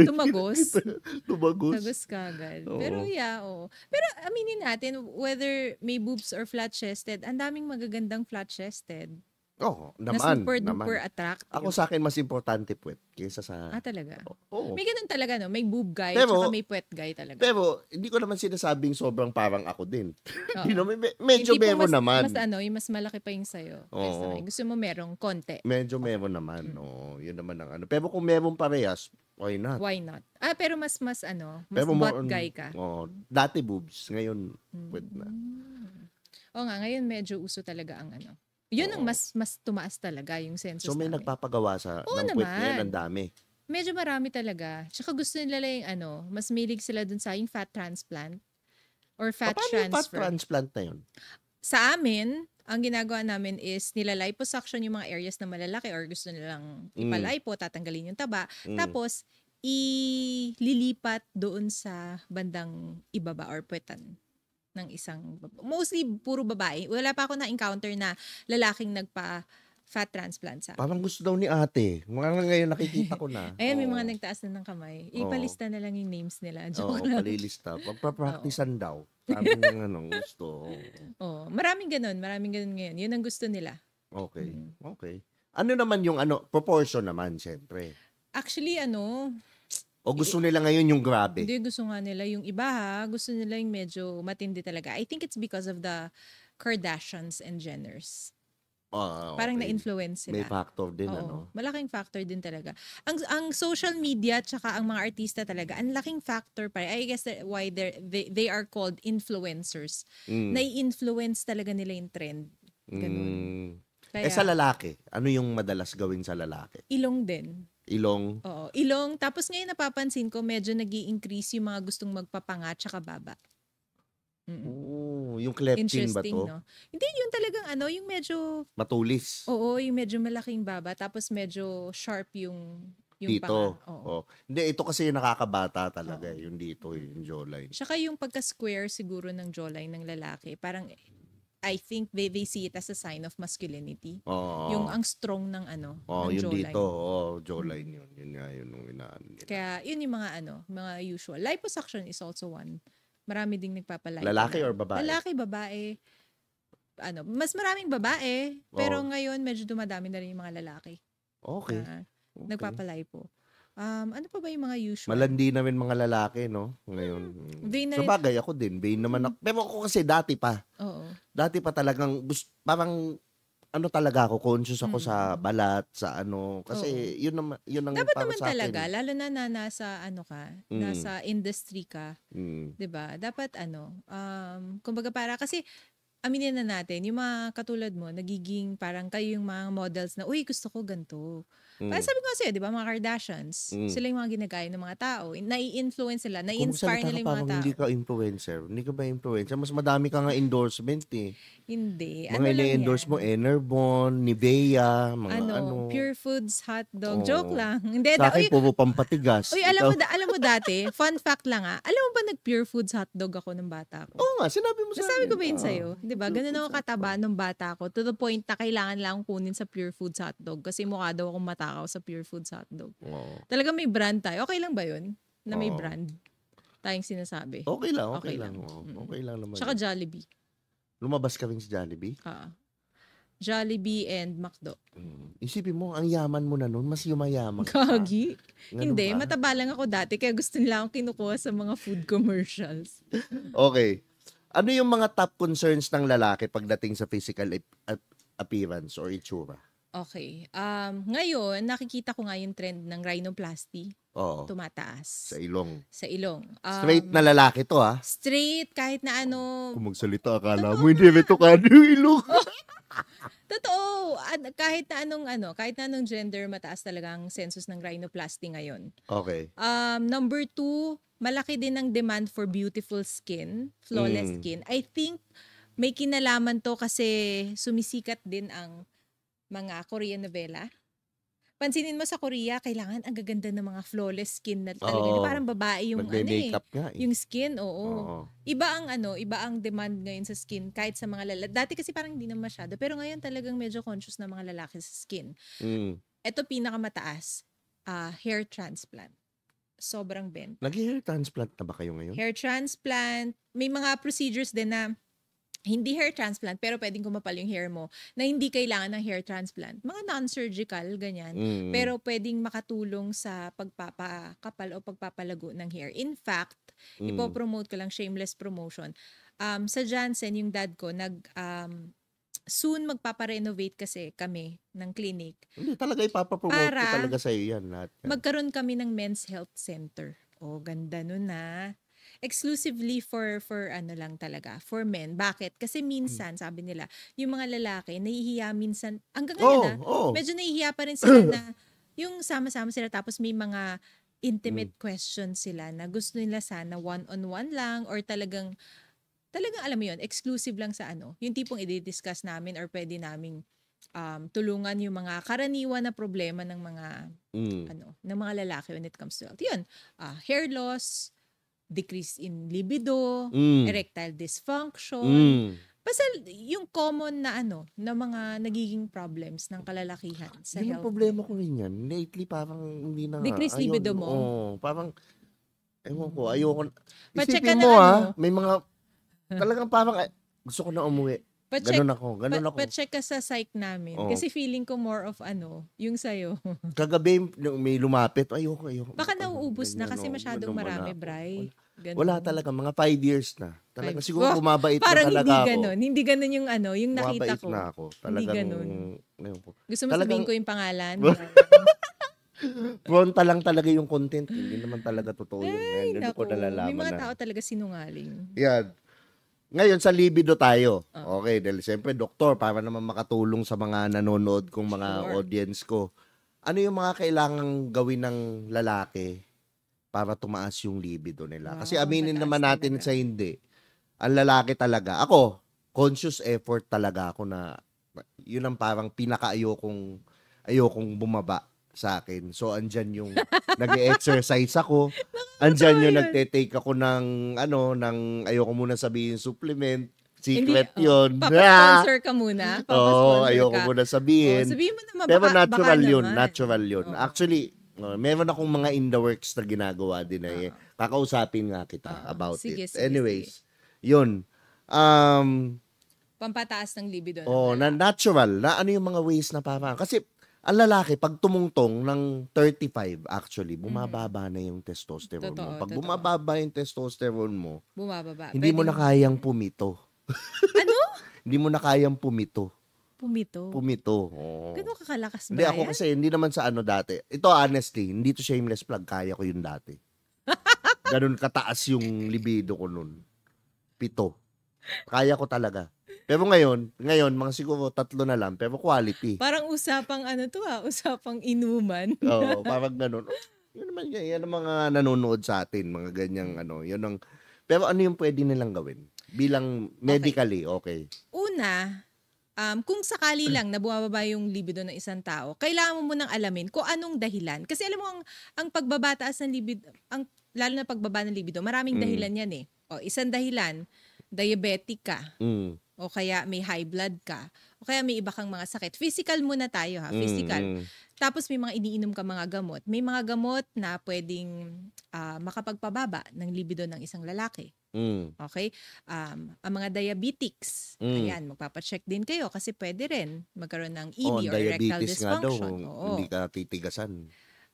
Tumagos.
Tumagos
kagad. Pero Pero aminin natin, whether may boobs or flat-chested, ang daming magagandang flat-chested. na
naman,
super
naman.
duper attractive.
Ako sa akin mas importante puwet kaysa sa
Talaga.
Oo.
May ganun talaga, no? May boob guy,
Pero-
tsaka may puwet guy talaga.
Pero hindi ko naman sinasabing sobrang parang ako din.
Oo.
You know, medyo
Yung tipong
meron naman.
Mas yung mas malaki pa yung sa'yo. kaysa
Oo.
akin. Gusto mo merong konti.
Medyo meron naman. Oo, yun naman ang ano. Pero kung meron parehas, why not?
Why not? Pero mas mas
Pero
butt guy ka.
Dati boobs, ngayon puwet na.
Oo nga, ngayon medyo uso talaga ang Yun ang mas tumaas talaga yung census
So may
namin.
nagpapagawa sa
Oo
ng puwet
naman.
ngayon, ang dami.
Medyo marami talaga. Tsaka gusto nila yung mas milig sila dun sa yung fat transplant or fat
Paano yung fat
transfer.
transplant na yun?
Sa amin, ang ginagawa namin is nilaliposuction yung mga areas na malalaki or gusto nilang ipalipo, tatanggalin yung taba. Tapos, ililipat doon sa bandang ibaba or puwetan ng isang mostly puro babae. Wala pa ako na-encounter na lalaking nagpa-fat transplant sa.
Parang gusto daw ni ate. Mga ngayon nakikita ko na.
Ayan, may mga nagtaas na ng kamay. Ipalista na lang yung names nila.
Oo,
Joke lang.
palilista. Pagpa-practicean daw. Sabi ng gusto.
Maraming ganun ngayon. Yun ang gusto nila.
Okay. Okay. Ano naman yung proportion naman, syempre.
Actually,
O gusto nila ngayon yung grabe?
hindi gusto nga nila yung iba gusto nila yung medyo matindi talaga. I think it's because of the Kardashians and Jenners. Parang
Okay.
na-influence
May
sila.
factor din,
Oo, malaking factor din talaga. Ang social media tsaka ang mga artista talaga, ang laking factor pa. I guess why they are called influencers. Nai-influence talaga nila yung trend. Ganun. Kaya,
Sa lalaki, ano yung madalas gawin sa lalaki?
ilong din.
Ilong?
Oo, ilong. Tapos ngayon napapansin ko, medyo nag-i-increase yung mga gustong magpapanga tsaka baba.
Yung cleptin ba
Interesting,
to?
no? Hindi, yun talagang yung medyo,
Matulis.
oo, yung medyo malaking baba, tapos medyo sharp yung
Dito.
panga. Oo.
Hindi, ito kasi yung nakakabata talaga. Yung dito, yung jawline.
Tsaka yung pagka-square siguro ng jawline ng lalaki, parang, I think they see it as a sign of masculinity.
Oo.
Yung ang strong ng ng
yung
jawline.
dito. Jawline yun. Yun nga yun yung inaan nila.
Kaya yun yung mga usual. Liposuction is also one. Marami ding nagpapalipo.
Lalaki or babae?
Lalaki, babae. Mas maraming babae. Pero ngayon, medyo dumadami na rin yung mga lalaki.
Okay.
Na nagpapalipo. Ano pa ba yung mga usual?
Malandi na rin mga lalaki, no? Ngayon.
Vain na
Sa bagay, ako din. Vain naman ako. Pero ako kasi dati pa.
Oo.
Dati pa talagang, parang, talaga ako, conscious ako sa balat, sa Kasi, yun ang
Dapat
para
naman
sa akin.
talaga, lalo na nasa ka, nasa industry ka, 'di ba? Dapat kumbaga para kasi aminin na natin, yung mga katulad mo, nagiging parang kayo yung mga models na, uy, gusto ko ganito. Parang sabi ko kasi, di ba, mga Kardashians, sila yung mga ginagaya ng mga tao. Nai-influence sila, nai-inspire nila yung mga tao.
Hindi ka influencer. Hindi ka ba influencer? Mas madami ka nga endorsement eh.
Hindi.
Mga ini-endorse mo, Enervon, Nivea, mga
Pure Foods, hotdog.
Oo.
Joke lang. Hindi.
Sa akin, puro pampatigas.
Uy, alam mo dati, fun fact lang alam mo ba nag-Pure Foods hotdog ako ng bata ko?
Oo nga, sinabi mo sa akin.
Nasabi ko ba yun sa'yo? Di ba? Ganun ako kataba nung bata ko. To the point na kailangan lang kunin sa Pure Foods hotdog kasi mukha daw akong matakaw sa Pure Foods hotdog.
Oo.
Talaga may brand tayo. Okay lang ba yun? Na may
Oo.
brand tayong sinasabi.
Okay lang.
Okay lang.
Okay lang naman.
Tsaka Jollibee.
Lumabas ka rin sa Jollibee?
Jollibee and McDo.
Isipin mo, ang yaman mo na nun, mas yumayaman ka.
Kagi.
Ganun
Hindi,
ba?
mataba lang ako dati kaya gusto nila akong kinukuha sa mga food commercials.
Okay. Ano yung mga top concerns ng lalaki pagdating sa physical appearance or itsura?
Okay. Ngayon, nakikita ko nga yung trend ng rhinoplasty.
Oo.
Tumataas.
Sa ilong.
Sa ilong.
Straight na lalaki to, ha?
Straight, kahit na
Kung magsalita, akala mo hindi rin ito yung ilong.
Totoo. Kahit na anong gender, mataas talaga ang census ng rhinoplasty ngayon.
Okay.
Number 2, malaki din ang demand for beautiful skin, flawless skin. I think may kinalaman to kasi sumisikat din ang mga Korean novela. Pansinin mo sa Korea, kailangan ang gaganda ng mga flawless skin na talaga.
Oo.
Parang babae yung
Nagme-makeup nga eh.
yung skin, oo.
Oo.
Iba ang demand ngayon sa skin kahit sa mga lalaki. Dati kasi parang hindi na masyado, pero ngayon talagang medyo conscious na mga lalaki sa skin. Ito pinakamataas, hair transplant. Sobrang bent.
Nag-hair transplant na ba kayo ngayon?
Hair transplant, may mga procedures din na hindi hair transplant, pero pwedeng kumapal yung hair mo na hindi kailangan ng hair transplant. Mga non-surgical, ganyan.
Mm.
Pero pwedeng makatulong sa pagpapakapal o pagpapalago ng hair. In fact, ipopromote ko lang, shameless promotion. Sa Janssen, yung dad ko, soon magpaparenovate kasi kami ng clinic.
Hindi talaga ipapapromote ko
Para
talaga sa iyo yan. Lahat yan.
Magkaroon kami ng men's health center. Oh, ganda nun na. Exclusively for ano lang talaga, for men. Bakit? Kasi minsan, sabi nila, yung mga lalaki, nahihiya minsan, hanggang ngayon medyo nahihiya pa rin sila na yung sama-sama sila tapos may mga intimate questions sila na gusto nila sana one-on-one lang or talagang alam mo yun, exclusive lang sa ano, yung tipong i-discuss namin or pwede naming tulungan yung mga karaniwan na problema ng mga ng mga lalaki when it comes to health. Yun, hair loss, decrease in libido, erectile dysfunction. Basta yung common na na mga nagiging problems ng kalalakihan sa
Yung
health.
problema ko rin yan. Lately, parang hindi na
Decrease libido mo?
Parang, ewan ko, ayoko.
Pa-check
Isipin
ka
mo
na
may mga, talagang parang, gusto ko na umuwi. Ganun ako.
Pa-check ka sa psych namin. Kasi feeling ko more of yung sayo.
Kagabi, may lumapit. Ayoko.
Baka nauubos na kasi masyadong marami, Bray. Ganun.
Wala talaga. Mga 5 years na. Talaga, siguro bumabait na
parang
talaga ako.
Parang hindi ganun yung yung nakita ko.
Bumabait na ako.
Hindi ganun. Gusto mo sabihin ko yung pangalan?
Fronta lang talaga yung content. Hindi naman talaga totoo yun.
Ay,
Ganun ko nalalaman
may mga
na.
tao talaga sinungaling.
Yan. Ngayon, sa libido tayo. Okay, dahil siyempre, doktor, para naman makatulong sa mga nanonood kong mga audience ko. Ano yung mga kailangang gawin ng lalaki para tumaas yung libido nila? Kasi aminin naman natin sa hindi. Ang lalaki talaga. Ako, conscious effort talaga ako na yun ang parang ayokong bumaba sa akin. So, andyan yung nag-exercise ako. Andyan yung nagte-take ako ng ayoko muna sabihin supplement. Secret yun.
Papa-sponsor ka muna.
Ayoko muna sabihin.
Sabihin mo naman,
pero natural
baka
yun.
naman.
Natural yun. Actually, meron akong mga in the works na ginagawa din kakausapin nga kita about it. Anyways, yun.
Pampataas ng libido.
Na natural. Na ano yung mga ways na parang. Kasi, ang lalaki, pag tumungtong ng 35, actually, bumababa na yung testosterone mo. Pag bumababa yung testosterone mo, hindi mo na kayang pumito.
Ano?
Hindi mo na kayang pumito.
Pumito. Ganun kakalakas ba
Hindi, ako kasi, hindi naman sa dati. Ito, honestly, hindi to shameless plug. Kaya ko yun dati. Ganun kataas yung libido ko nun. 7. Kaya ko talaga. Pero ngayon, mga siguro 3 na lang, pero quality.
Parang usapang usapang inuman.
Oo, parang ganun. Yun naman yan ang mga nanonood sa atin, mga ganyang yun ang, pero ano yung pwede nilang gawin? Bilang medically, okay.
Una, kung sakali lang na bumababa yung libido ng isang tao, kailangan mo munang alamin kung anong dahilan. Kasi alam mo, ang pagbabataas ng libido, lalo na pagbaba ng libido, maraming dahilan yan eh. Isang dahilan, diabetic ka. O kaya may high blood ka. O kaya may iba kang mga sakit. Physical muna tayo physical. Tapos may mga iniinom ka mga gamot. May mga gamot na pwedeng makapagpababa ng libido ng isang lalaki. Okay? Ang mga diabetics, ayan, magpapacheck din kayo kasi pwede rin magkaroon ng ED or erectile dysfunction.
Hindi ka titigasan.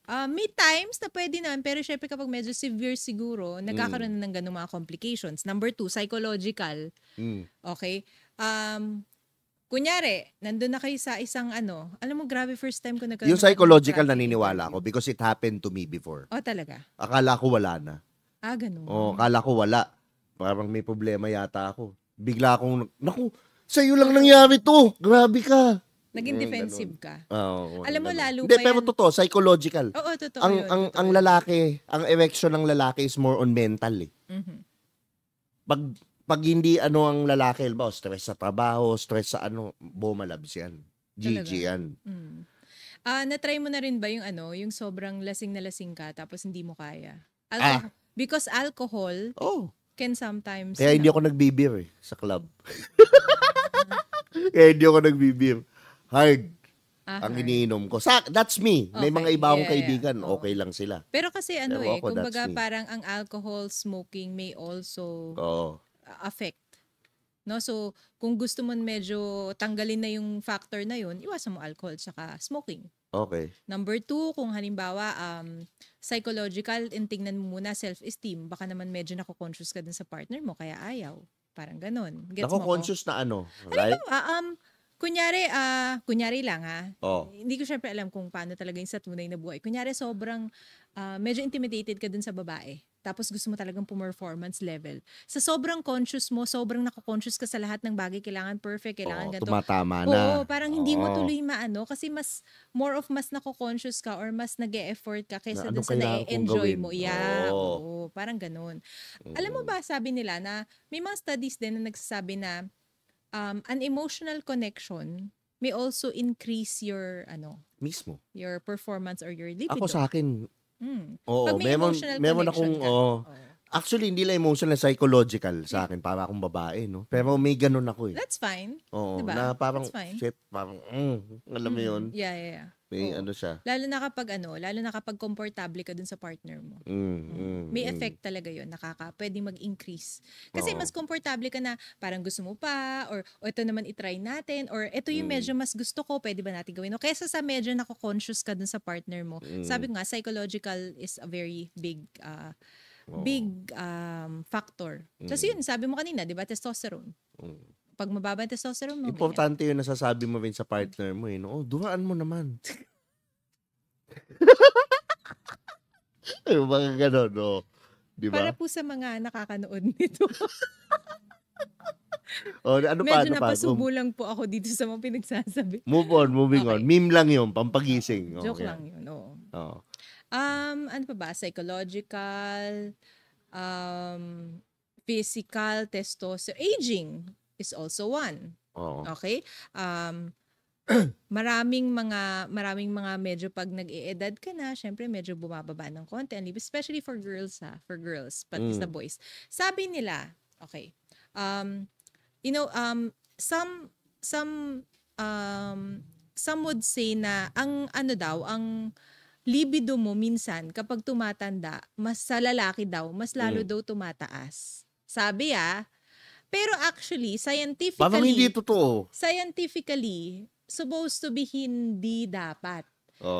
May times na pwede naman, pero syempre kapag medyo severe siguro, nagkakaroon ng ganung mga complications. Number 2, psychological. Okay? Kunyari, nandun na kayo sa isang alam mo, grabe first time ko nagkaroon.
Yung psychological naniniwala ako because it happened to me before.
Talaga?
Akala ko wala na.
Ganun.
Akala ko wala. Parang may problema yata ako. Bigla akong, naku, sa'yo lang nangyari to. Grabe ka.
Naging defensive ka.
Alam
mo, lalo
pa yan.
pero
totoo, psychological.
Oo, totoo yun.
Ang lalaki, ang erection ng lalaki is more on mental eh. Pag hindi ang lalaki, stress sa trabaho, stress sa bumalabs yan. GG yan.
Na-try mo na rin ba yung sobrang lasing na lasing ka tapos hindi mo kaya? Because alcohol can sometimes...
Kaya hindi ako nagbibir sa club. Kaya hindi ako nagbibir. Hard. Ang iniinom ko. That's me. May mga iba akong kaibigan, okay lang sila.
Pero kasi kumbaga parang ang alcohol smoking may also affect No? So, kung gusto mo medyo tanggalin na yung factor na yun, iwasan mo alcohol saka smoking.
Okay.
Number 2, kung halimbawa psychological, tingnan mo muna self-esteem. Baka naman medyo nako-conscious ka dun sa partner mo, kaya ayaw. Parang ganun. Gets mo ko?
Nako-conscious na ano, right?
Kunyari lang
Oh.
hindi ko syempre alam kung paano talaga yung sa tunay na buhay. Kunyari sobrang medyo intimidated ka dun sa babae. Tapos gusto mo talagang performance level. Sa sobrang conscious mo, sobrang nako-conscious ka sa lahat ng bagay, kailangan perfect, kailangan ganito.
Tumatama na.
Oo, parang hindi mo tuloy maano kasi more of mas nako-conscious ka or mas nag-e-effort ka kaysa
Na,
dun sa
kailangan kong
na-enjoy
gawin?
mo. Yeah,
Oo.
oo, parang ganun. Alam mo ba, sabi nila na may mga studies din na nagsasabi na an emotional connection may also increase your
Mismo.
your performance or your libido.
Ako sa akin, oo,
Pag may emotional
meron
connection
akong,
ka.
actually, hindi lang emotional, psychological sa akin, para akong babae, no? Pero may ganun ako eh.
That's fine.
Oo,
diba?
na parang,
That's fine.
shit, parang, alam mo yun?
Yeah.
May
Oo.
ano siya.
Lalo na kapag komportable ka dun sa partner mo. May effect talaga yun. Pwedeng mag-increase. Kasi mas komportable ka na parang gusto mo pa, or ito naman itry natin, or ito yung medyo mas gusto ko, pwede ba natin gawin? O kesa sa medyo nako-conscious ka dun sa partner mo. Sabi ko nga, psychological is a very big factor. Kasi yun, sabi mo kanina, di ba, testosterone. Pag mababa ang testosterone mo,
Importante yun nasasabi mo rin sa partner mo eh. No? Duhaan mo naman. Ay, mga ganon, no? Di ba?
Para po sa mga nakakanood nito.
Ano
Medyo
pa?
napasubo lang po ako dito sa mga pinagsasabi.
Moving
Okay.
on. Meme lang yun, pampagising.
Joke
Okay.
lang yun, oo.
Oo.
Ano pa ba? Psychological, physical, testosterone. Aging is also one.
Oo.
Okay? Maraming mga medyo pag nag-e-edad ka na, syempre medyo bumababa ng konti. Especially for girls pati sa boys. Sabi nila, okay, some would say na ang libido mo minsan kapag tumatanda, mas sa lalaki daw, mas lalo daw tumataas. Sabi pero actually,
Parang hindi totoo.
scientifically, supposed to be hindi dapat.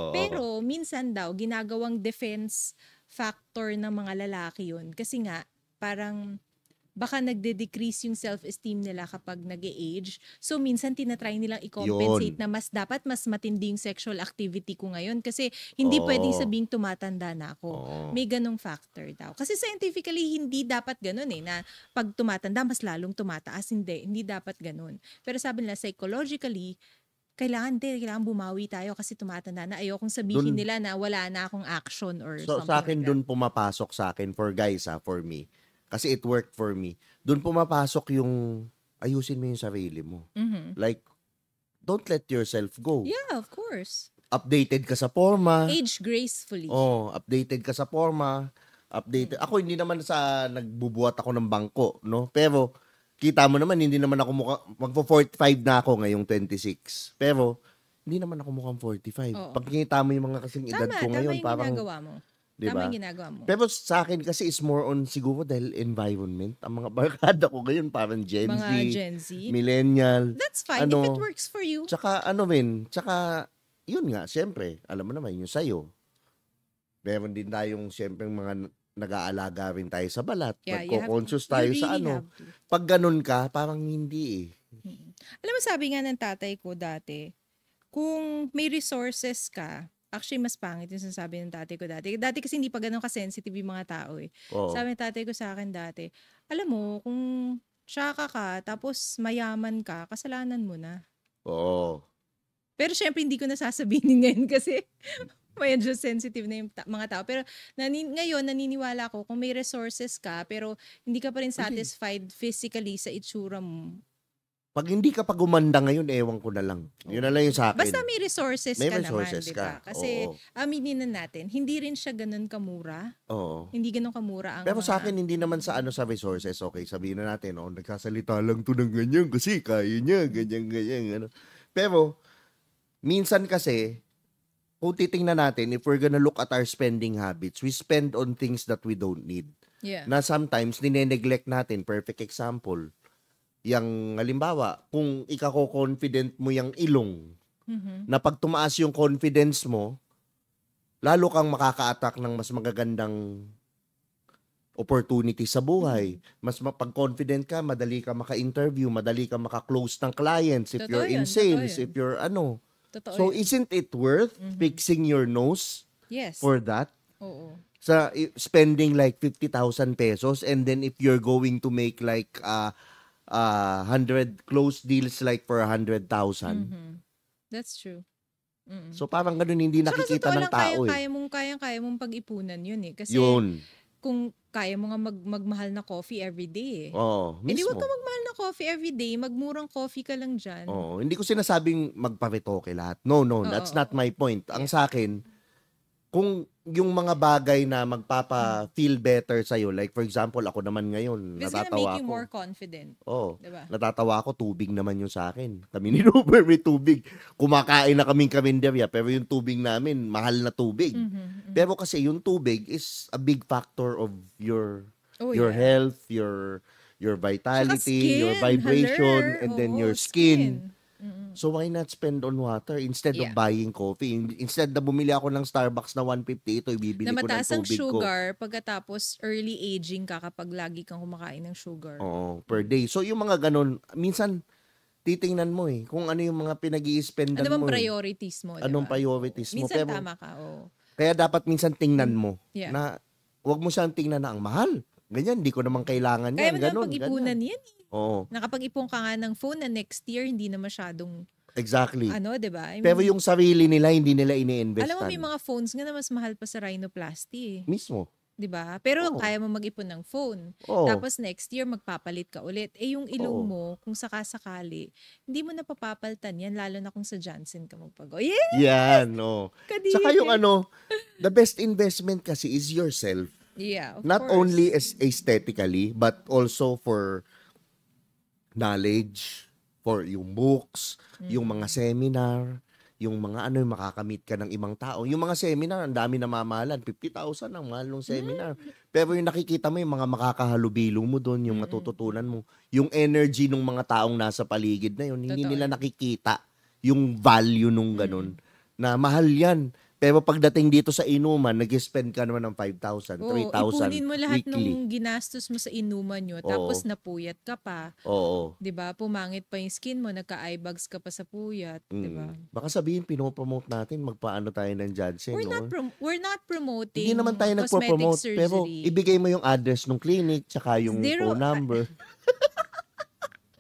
Pero minsan daw, ginagawang defense factor ng mga lalaki yun. Kasi nga, parang baka nagde-decrease yung self-esteem nila kapag nag-age. So, minsan tinatry nilang i-compensate na dapat mas matindi yung sexual activity ko ngayon. Kasi hindi pwedeng sabing tumatanda na ako. May ganong factor daw. Kasi scientifically, hindi dapat ganun na pag tumatanda, mas lalong tumataas. Hindi dapat ganun. Pero sabi nila, psychologically, kailangan bumawi tayo kasi tumatanda na. Ayokong sabihin nila na wala na akong action or
So,
something
sa akin,
like that.
dun pumapasok sa akin, for guys for me. Kasi it worked for me. Doon pumapasok yung ayusin mo yung sarili mo. Like, don't let yourself go.
Yeah, of course.
Updated ka sa forma.
Age gracefully.
Updated ka sa forma. Updated. Ako, hindi naman nagbubuhat ako ng bangko, no? Pero, kita mo naman, hindi naman ako magpo-45 na ako ngayong 26. Pero, hindi naman ako mukhang 45.
Oo.
Pag kita mo yung mga kasing edad ko ngayon,
yung
parang,
ginagawa mo.
diba?
Tama yung ginagawa mo.
Pero sa akin kasi is more on siguro dahil environment. Ang mga barkada ko ngayon parang Gen Z,
Gen Z.
millennial.
That's fine if it works for you.
Tsaka yun nga, syempre, alam mo naman, yung sayo. Meron din tayong syempre mga nag-aalaga rin tayo sa balat.
Yeah,
Magko-conscious tayo sa
have to.
Pag ganun ka, parang hindi
Alam mo, sabi nga ng tatay ko dati, kung may resources ka, actually, mas pangit yung sinasabi ng tatay ko dati. Dati kasi hindi pa ganun ka-sensitive yung mga tao
Oo.
Sabi ng tatay ko sa akin dati, alam mo, kung tsaka ka, tapos mayaman ka, kasalanan mo na.
Oo.
Pero syempre, hindi ko nasasabihin ngayon kasi medyo sensitive na yung mga tao. Pero ngayon, naniniwala ko, kung may resources ka, pero hindi ka pa rin satisfied physically sa itsura mo,
Pag hindi ka pa gumanda ngayon, ewan ko na lang. Yun na lang yung sa akin.
basta may resources
May
ka
resources
naman, di ba?
ka.
Kasi
Oo.
aminin na natin, hindi rin siya ganun kamura.
Oo.
Hindi ganun kamura ang
Pero sa akin, hindi naman sa sa resources, okay, sabihin na natin, nagsasalita lang to ng ganyan kasi kaya niya, ganyan. Pero, minsan kasi, kung titingnan natin, if we're gonna look at our spending habits, we spend on things that we don't need.
Yeah.
Na sometimes, nineneglect natin, perfect example, Yang halimbawa, kung ikako-confident mo yung ilong,
Mhm.
na pag tumaas yung confidence mo, lalo kang makaka-attack ng mas magagandang opportunity sa buhay. Mas mapag-confident ka, madali ka maka-interview, madali ka maka-close ng clients if
Totoo
you're in
yun, totoo
sales,
yun.
if you're ano.
Totoo
So,
yun.
isn't it worth
Mhm.
fixing your nose
Yes.
for that?
Oo.
Sa spending like 50,000 pesos, and then if you're going to make like 100 close deals like for 100,000.
Mhm. That's true. Mm.
So parang ganun hindi
Tsaka sa
nakikita
totoo
ng
lang,
tao eh.
kaya mong pag-ipunan yun eh. Kasi
Yun.
kung kaya mo nga magmahal na coffee everyday eh.
Oo,
Eh di wag
mismo.
ka magmahal na coffee everyday, magmurang coffee ka lang dyan.
Oo, hindi ko sinasabing magparetoke lahat. No,
Oo,
that's not my point. Ang
Yeah.
sa akin, kung yung mga bagay na magpapa-feel better sa'yo, like for example, ako naman ngayon,
It's gonna
natatawa
make you
ako.
more confident.
Oo,
Diba?
natatawa ako, tubig naman yung sa akin. Kami ni Ruber may tubig. Kumakain na kaming karinderya, pero yung tubig namin, mahal na tubig.
Mhm.
Pero kasi yung tubig is a big factor of your
Oh,
your
yeah.
health, your
Tsaka
vitality, your
skin,
vibration,
haler.
and then
Oo,
your skin.
Mm-mm.
So why not spend on water instead of
Yeah.
buying coffee? Instead na bumili ako ng Starbucks na 150, ito ibibili
Na
ko ng
mataas ang
tubig ko.
sugar, pagkatapos early aging ka kapag lagi kang kumakain ng sugar.
Oo, per day. So yung mga ganun, minsan titingnan mo eh kung ano yung mga pinag-i-spendan
Ano bang
mo.
priorities mo, diba?
Anong priorities mo?
Minsan
Pero
tama ka, oo.
kaya dapat minsan tingnan mo
Yeah.
na wag mo siyang tingnan na ang mahal. Ganyan, hindi ko naman kailangan
Kaya
yan.
mo naman
Ganun,
pag-ipunan
ganyan.
yan.
Oo,
Nakapag-ipon ka nga ng phone na next year, hindi na masyadong,
exactly.
diba? I mean,
Pero yung sarili nila, hindi nila ini-investan.
alam mo, may mga phones nga na mas mahal pa sa rhinoplasty eh.
Mismo.
Diba? Pero
Oo.
kaya mo mag-ipon ng phone.
Oo.
Tapos next year, magpapalit ka ulit. Eh yung ilong
Oo.
mo, kung sakasakali, hindi mo na papapaltan yan, lalo na kung sa Johnson ka magpago. Yeah!
Yan, no.
Kadiri.
Saka yung the best investment kasi is yourself.
Yeah, of
Not
course.
only as aesthetically, but also for knowledge, for yung books, yung mga seminar, yung mga yung makakamit ka ng ibang tao. Yung mga seminar, ang dami namamahalan. 50,000 ang mahal ng seminar. Pero yung nakikita mo, yung mga makakahalubilo mo doon, yung matututunan mo, yung energy ng mga taong nasa paligid na yun, hindi
Totoo
nila
yan.
nakikita yung value nung ganun. Na mahal yan. Pero pagdating dito sa inuman, nag-spend ka naman ng 5,000,
Oo,
3,000
ipunin mo lahat
weekly.
nung ginastos mo sa inuman nyo, tapos napuyat ka pa.
Oo.
'Di ba? Pumangit pa yung skin mo, nagka-eye bags ka pa sa puyat, 'di ba?
Baka sabihin, pinopromote natin, magpaano tayo ng Janssen.
We're not promoting
Hindi naman tayo
cosmetic
nagpo-promote,
surgery.
pero ibigay mo yung address ng clinic, tsaka yung phone number.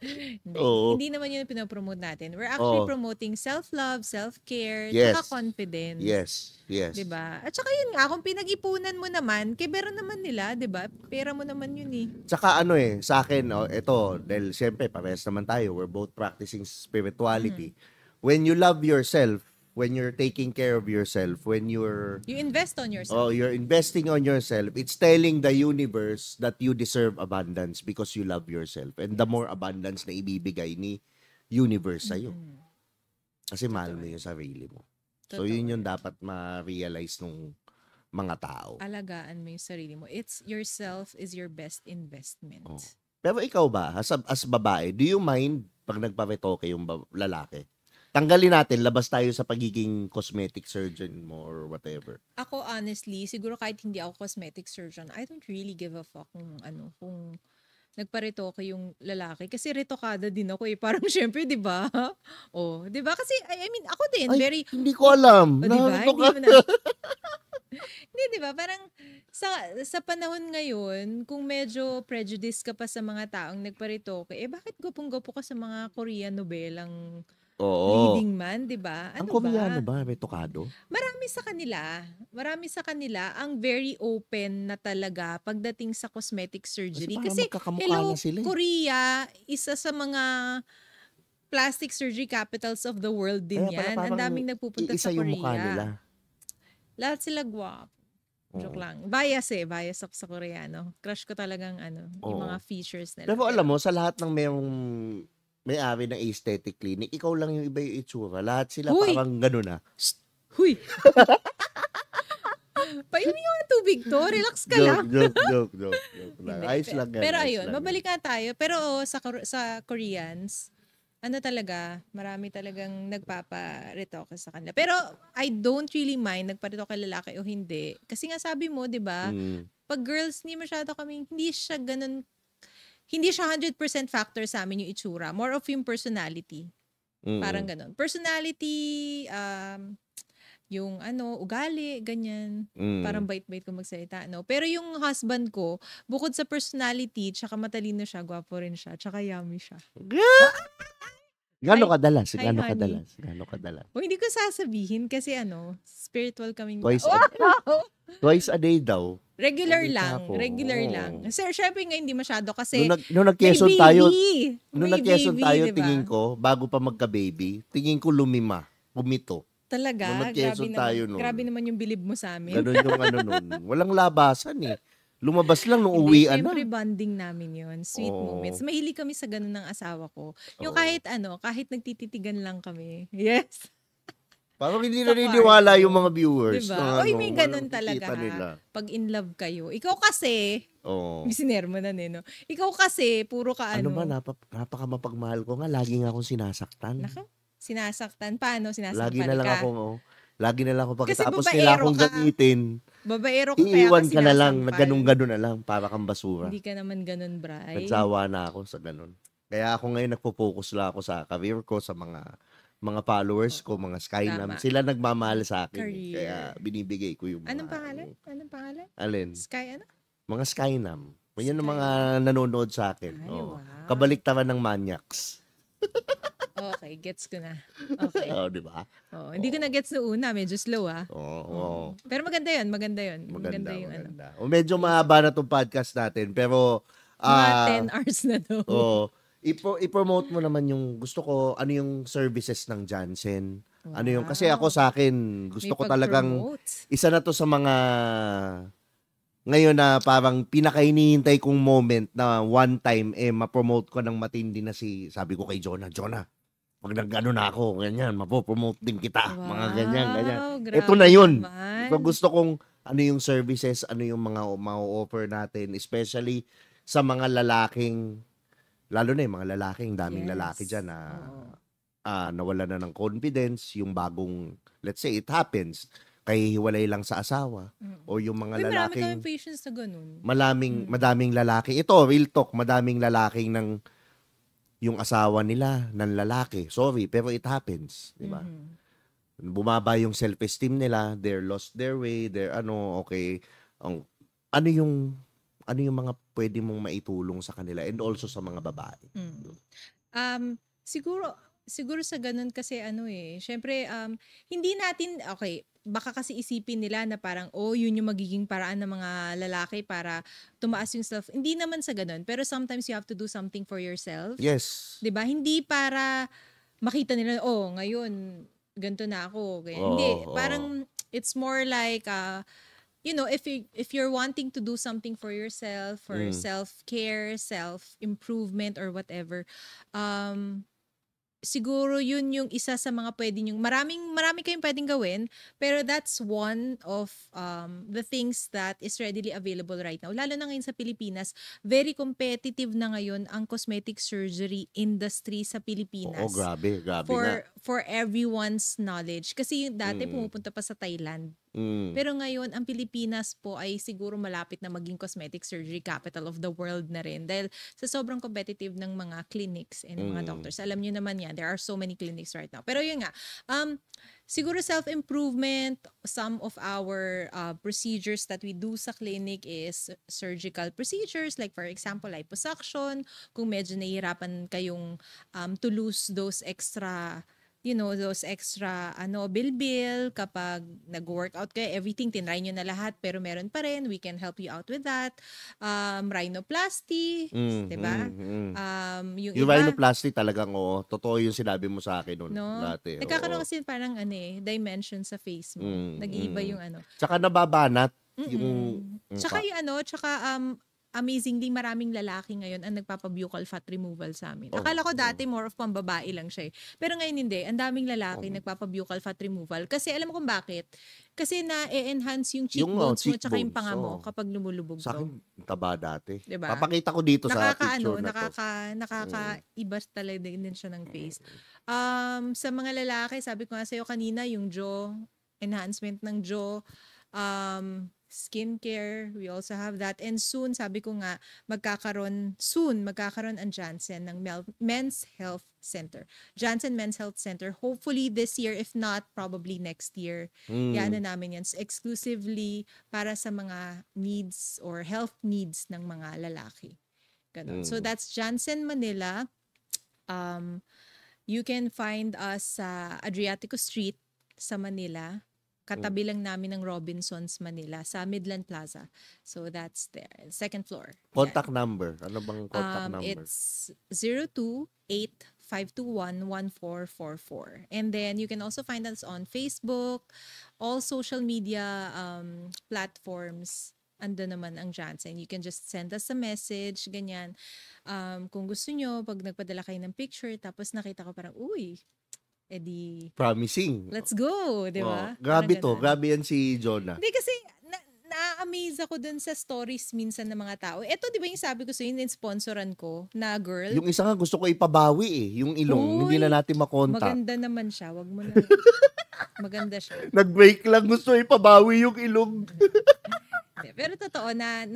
Hindi.
Oo.
Hindi naman yun pinopromote natin. We're actually
Oo.
promoting self-love, self-care,
Yes.
tsaka confidence.
Yes.
'Di ba? At saka yun nga, kung pinag-ipunan mo naman, kay meron naman nila, 'di ba? Pera mo naman yun eh.
Tsaka sa akin, ito, dahil siyempre, parehas naman tayo, we're both practicing spirituality. When you love yourself, when you're taking care of yourself, when you're
You invest on yourself.
you're investing on yourself, it's telling the universe that you deserve abundance because you love yourself. And the more abundance na ibibigay ni universe sa'yo. Kasi mahal mo yung sarili mo. So,
Totoo
yun yung
yan.
dapat ma-realize nung mga tao.
Alagaan mo yung sarili mo. It's yourself is your best investment.
Oh. Pero ikaw ba, as babae, do you mind pag nagparetoke yung lalaki? Tanggalin natin, labas tayo sa pagiging cosmetic surgeon mo or whatever.
Ako honestly, siguro kahit hindi ako cosmetic surgeon, I don't really give a fuck kung nagparetoke yung lalaki. Kasi retokada din ako eh. Parang syempre, di ba? Oh, di ba? Kasi, I mean, ako din,
Ay,
very...
hindi ko alam.
O, di ba?
Narito
Hindi
ka.
mo na... Hindi, di ba? Parang sa panahon ngayon, kung medyo prejudice ka pa sa mga taong nagparetoke, bakit gopong-gopo ka sa mga Korean nobelang
Oo.
leading man, di ba?
Ang
Ano
Koreano
ba?
ba, retokado?
Marami sa kanila ang very open na talaga pagdating sa cosmetic surgery.
parang
Kasi,
magkakamukha
hello,
na sila eh.
Korea, isa sa mga plastic surgery capitals of the world din
Kaya pala
yan. Ang
parang
daming nagpupunta
iisa
sa
yung mukha
Korea.
nila.
Lahat sila guwapo. Joke
Oo.
lang. Bias ako sa Koreano. Crush ko talagang yung
Oo.
mga features nila.
Pero alam mo, sa lahat ng may-ari ng aesthetic clinic, ikaw lang yung iba yung itsura. Lahat sila
Huy!
parang ganun ah.
Huy! Painumin mo ng tubig to. Relax ka lang.
Joke lang.
Hindi.
Ayos lang yan.
Pero
ayos
ayun,
lang
mabalik nga tayo. Pero sa Koreans, ano talaga, marami talagang nagpapa-retoke sa kanila. Pero I don't really mind nagpa-retoke lalaki o hindi. Kasi nga sabi mo, di ba,
yan.
pag girls, hindi siya ganun, hindi siya 100% factor sa amin yung itsura. More of yung personality. Parang ganun. Personality, yung ugali, ganyan. Parang bait-bait ko magsalita, no? Pero yung husband ko, bukod sa personality, tsaka matalino siya, gwapo rin siya, tsaka yummy siya.
Gano'ng kadalas?
Hi, honey.
Gano'ng kadalas?
O, hindi ko sasabihin kasi spiritual kaming
Twice a day daw.
Regular
Sabi
lang.
ko,
Regular
oo.
lang. Sir, syempre nga hindi masyado kasi
Nung nag-Quezon
may
tayo,
baby.
nung
May
nag-Quezon
baby,
tayo,
diba?
tingin ko, bago pa magka-baby, tingin ko pumito.
Talaga?
Nung nag-Quezon tayo nun.
Grabe naman yung bilib mo sa amin.
Ganun yung nun. Walang labasan eh. Lumabas lang nung
Hindi,
uwian na.
syempre bonding namin yun. Sweet
Oo.
moments. Mahilig kami sa ganun ng asawa ko. Yung
Oo.
kahit nagtititigan lang kami. Yes.
Parang hindi
Sa
naniniwala
kwarto.
yung mga viewers.
Diba?
na
Oy, may ganun
walang
talaga.
kikita nila.
Pag in love kayo. Ikaw kasi,
Oo.
misiner mo na no? Ikaw kasi, puro ka
Ano ba, napaka mapagmahal ko nga. Lagi nga akong sinasaktan.
Naka, sinasaktan. Paano? Sinasaktan
Lagi na lang
ka?
lagi na lang ako
Kasi
pagkatapos
babaero
nila akong
ka.
gamitin.
Babaero ka kaya
Iiwan ka na lang,
sinasampal.
ganun-ganun na lang, para kang basura.
Hindi ka naman ganun, Bray.
Nagsawa na ako sa ganun. Kaya ako ngayon nagpo-focus lang ako sa career ko, sa mga followers ko, mga Skynam.
Tama.
Sila nagmamahal sa akin.
Career.
Kaya binibigay ko yung mga...
Anong pangalan?
Alin?
Sky ano?
Mga Skynam. Yan ang
Skynam.
mga nanonood sa akin.
Ay,
Oo.
wow.
Kabaliktaran ng Maniacs.
Okay, gets ko na. Okay.
Oo, di ba?
Oh, hindi ko na gets noong una, medyo slow
Oo.
Pero maganda 'yun. Maganda yung
Maganda. O medyo mahaba na tong podcast natin, pero...
mga 10 hours na to.
I-promote mo naman yung gusto ko, ano yung services ng Jansen. Ano yung, kasi
Wow.
ako sa akin, gusto
May
ko talagang,
pag-promote.
isa na to sa mga, ngayon na parang pinakahinihintay kong moment na one time, ma-promote ko ng matindi na sabi ko kay Jonah, pag nag-ano na ako, ganyan, mapopromote din kita. Mga ganyan.
Grabe
Ito na yun.
naman.
So gusto kong, ano yung services, ano yung mga ma-offer natin, especially sa mga lalaking, lalo na yung mga lalaking, daming
Yes.
lalaki dyan na
Oo.
nawala na ng confidence, yung bagong, let's say it happens, kay hiwalay lang sa asawa, o yung mga
Uy, marami
lalaking,
kaming patience na ganun.
madaming lalaki, ito, real talk, madaming lalaking ng, yung asawa nila, ng lalaki, sorry, pero it happens, di ba? Bumaba yung self-esteem nila, they're lost their way, okay, ano yung mga pwede mong maitulong sa kanila and also sa mga babae.
Siguro sa ganun kasi syempre hindi natin baka kasi isipin nila na parang yun yung magiging paraan ng mga lalaki para tumaas yung self. Hindi naman sa ganun, pero sometimes you have to do something for yourself.
Yes.
'Di ba? Hindi para makita nila ngayon ganito na ako. Ganyan.
Oo,
Hindi,
oo.
parang it's more like if you're wanting to do something for yourself, for self-care, self-improvement or whatever, siguro yun yung isa sa mga pwede yung marami kayong pwedeng gawin, pero that's one of the things that is readily available right now. Lalo na ngayon sa Pilipinas, very competitive na ngayon ang cosmetic surgery industry sa Pilipinas.
Oo, grabe nga.
For everyone's knowledge. Kasi yung dati pumupunta pa sa Thailand. Pero ngayon, ang Pilipinas po ay siguro malapit na maging cosmetic surgery capital of the world na rin. Dahil sa sobrang competitive ng mga clinics and mga doctors. Alam nyo naman yan, there are so many clinics right now. Pero yun nga, siguro self-improvement, some of our procedures that we do sa clinic is surgical procedures. Like for example, liposuction. Kung medyo nahihirapan kayong to lose those extra bilbil kapag nag-workout kayo, everything, tinry nyo na lahat, pero meron pa rin, we can help you out with that. Rhinoplasty, diba? Yung
Yung
iba,
rhinoplasty talagang, totoo yung sinabi mo sa akin noon
no?
dati.
Nagkakaroon kasi parang dimension sa face mo. Nag-iiba yung
Tsaka nababanat yung...
Tsaka yung amazingly, maraming lalaki ngayon ang nagpapabuccal fat removal sa amin. Akala ko dati more of pambabae lang siya eh. Pero ngayon hindi. Ang daming lalaki nagpapabuccal fat removal. Kasi alam mo kung bakit? Kasi na-enhance yung cheekbones mo tsaka yung panga mo kapag lumulubog
Sa akin,
to.
taba dati.
Diba?
Papakita ko dito sa picture na to.
Nakakaiba talaga din siya ng face. Sa mga lalaki, sabi ko nga sa'yo kanina, yung jaw, enhancement ng jaw, skincare, we also have that. And soon, sabi ko nga, magkakaroon ang Janssen ng Men's Health Center. Janssen Men's Health Center. Hopefully this year, if not, probably next year. Yan na namin yan. Exclusively para sa mga needs or health needs ng mga lalaki. Ganun. So that's Janssen Manila. You can find us sa Adriatico Street sa Manila. Katabi lang namin ng Robinsons Manila sa Midland Plaza. So that's there. Second floor.
Contact number. Ano bang contact number?
It's 028-521-1444. And then you can also find us on Facebook, all social media platforms. Ando naman ang Janssen. You can just send us a message, ganyan. Kung gusto nyo, pag nagpadala kayo ng picture, tapos nakita ko parang, uy, edi
promising.
Let's go, di ba?
Grabe to. Grabe yan si Jonah.
Hindi kasi na-amaze ako dun sa stories minsan ng mga tao. Ito, di ba yung sabi ko sa'yo, yung sponsoran ko na girl?
Yung isa nga gusto ko ipabawi yung ilong. Hindi na natin makontak.
Maganda naman siya. Wag mo na. Maganda siya.
Nag-break lang. Gusto ipabawi yung ilong.
Pero totoo na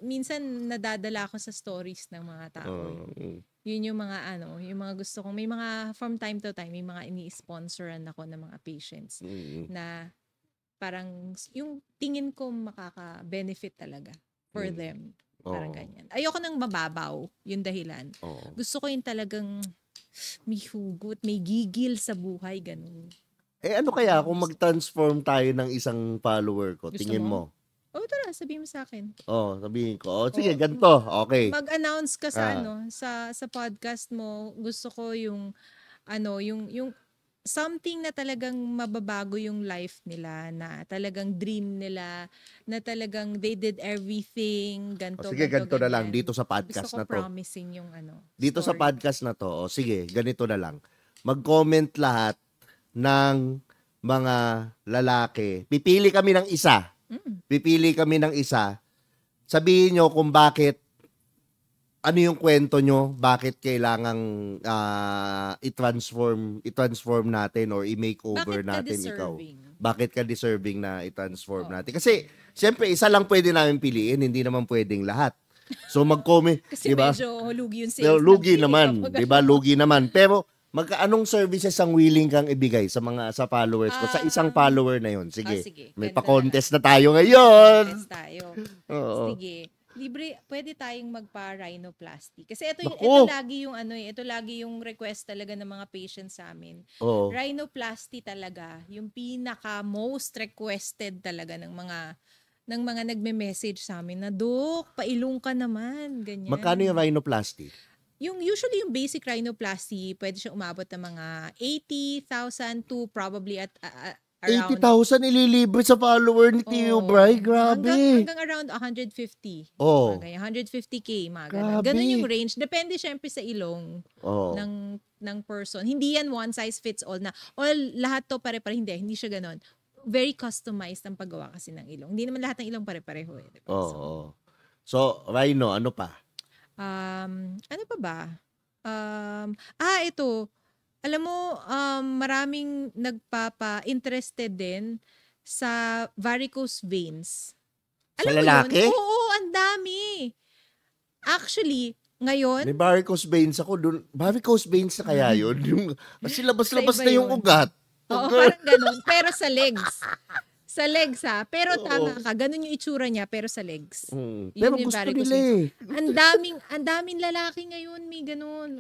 minsan nadadala ako sa stories ng mga tao. Yun yung mga yung mga gusto kong, may mga from time to time, may mga ini-sponsoran ako ng mga patients na parang yung tingin ko makaka-benefit talaga for them. Parang ganyan. Ayoko nang mababaw yung dahilan. Gusto ko yung talagang may hugot, may gigil sa buhay, ganun.
Ano kaya kung mag-transform tayo ng isang follower ko?
Gusto
Tingin mo?
Tara, sabihin mo sa akin.
Sabihin ko. Sige, ganito. Okay.
Mag-announce ka sa sa podcast mo. Gusto ko yung yung something na talagang mababago yung life nila, na talagang dream nila, na talagang they did everything,
sige, ganito na lang dito sa podcast na to.
Gusto ko promising yung
dito
story.
Sa podcast na to. Sige, ganito na lang. Mag-comment lahat ng mga lalaki. Pipili kami ng isa. Sabihin nyo kung bakit, ano yung kwento nyo, bakit kailangang i-transform natin or i-makeover natin ikaw. Bakit ka deserving na i-transform natin. Kasi, siyempre, isa lang pwede namin piliin, hindi naman pwedeng lahat. So, mag-comment.
Kasi
diba?
Medyo lugi yung sales.
Lugi naman. Diba? Lugi naman. Pero, anong services ang willing kang ibigay sa followers ko? Sa isang follower na yun. Sige. May pa-contest na tayo ngayon.
Contest tayo.
Oo.
Sige. Libre, pwede tayong magpa-rhinoplasty. Kasi ito lagi yung request talaga ng mga patients sa amin. Rhinoplasty talaga, yung pinaka most requested talaga ng mga nagme-message sa amin na, Dok, pailong ka naman, ganyan.
Magkano yung rhinoplasty?
Usually yung basic rhinoplasty, pwede siya umabot ng mga 80,000 to probably at around
80,000 ililibre sa follower ni Tio Bray. Grabe.
Hanggang around 150. 150K, mga ganun. Ganun yung range. Depende syempre sa ilong ng person. Hindi yan one size fits all na lahat to pare-pare. Hindi siya ganun. Very customized ang paggawa kasi ng ilong. Hindi naman lahat ng ilong pare-pareho. Diba?
So, rhino, ano pa?
Ano pa ba? Ito. Alam mo, maraming nagpapa-interested din sa varicose veins. Alam
sa lalaki?
Mo yun? Oo, ang dami. Actually, ngayon...
May varicose veins ako dun. Varicose veins na kaya yun? Kasi labas-labas na yung ugat.
Oo, parang ganun. Pero sa legs. Sa legs Pero tama ka, ganun yung itsura niya pero sa legs.
Pero gusto nila eh.
Ang daming lalaki ngayon may ganun.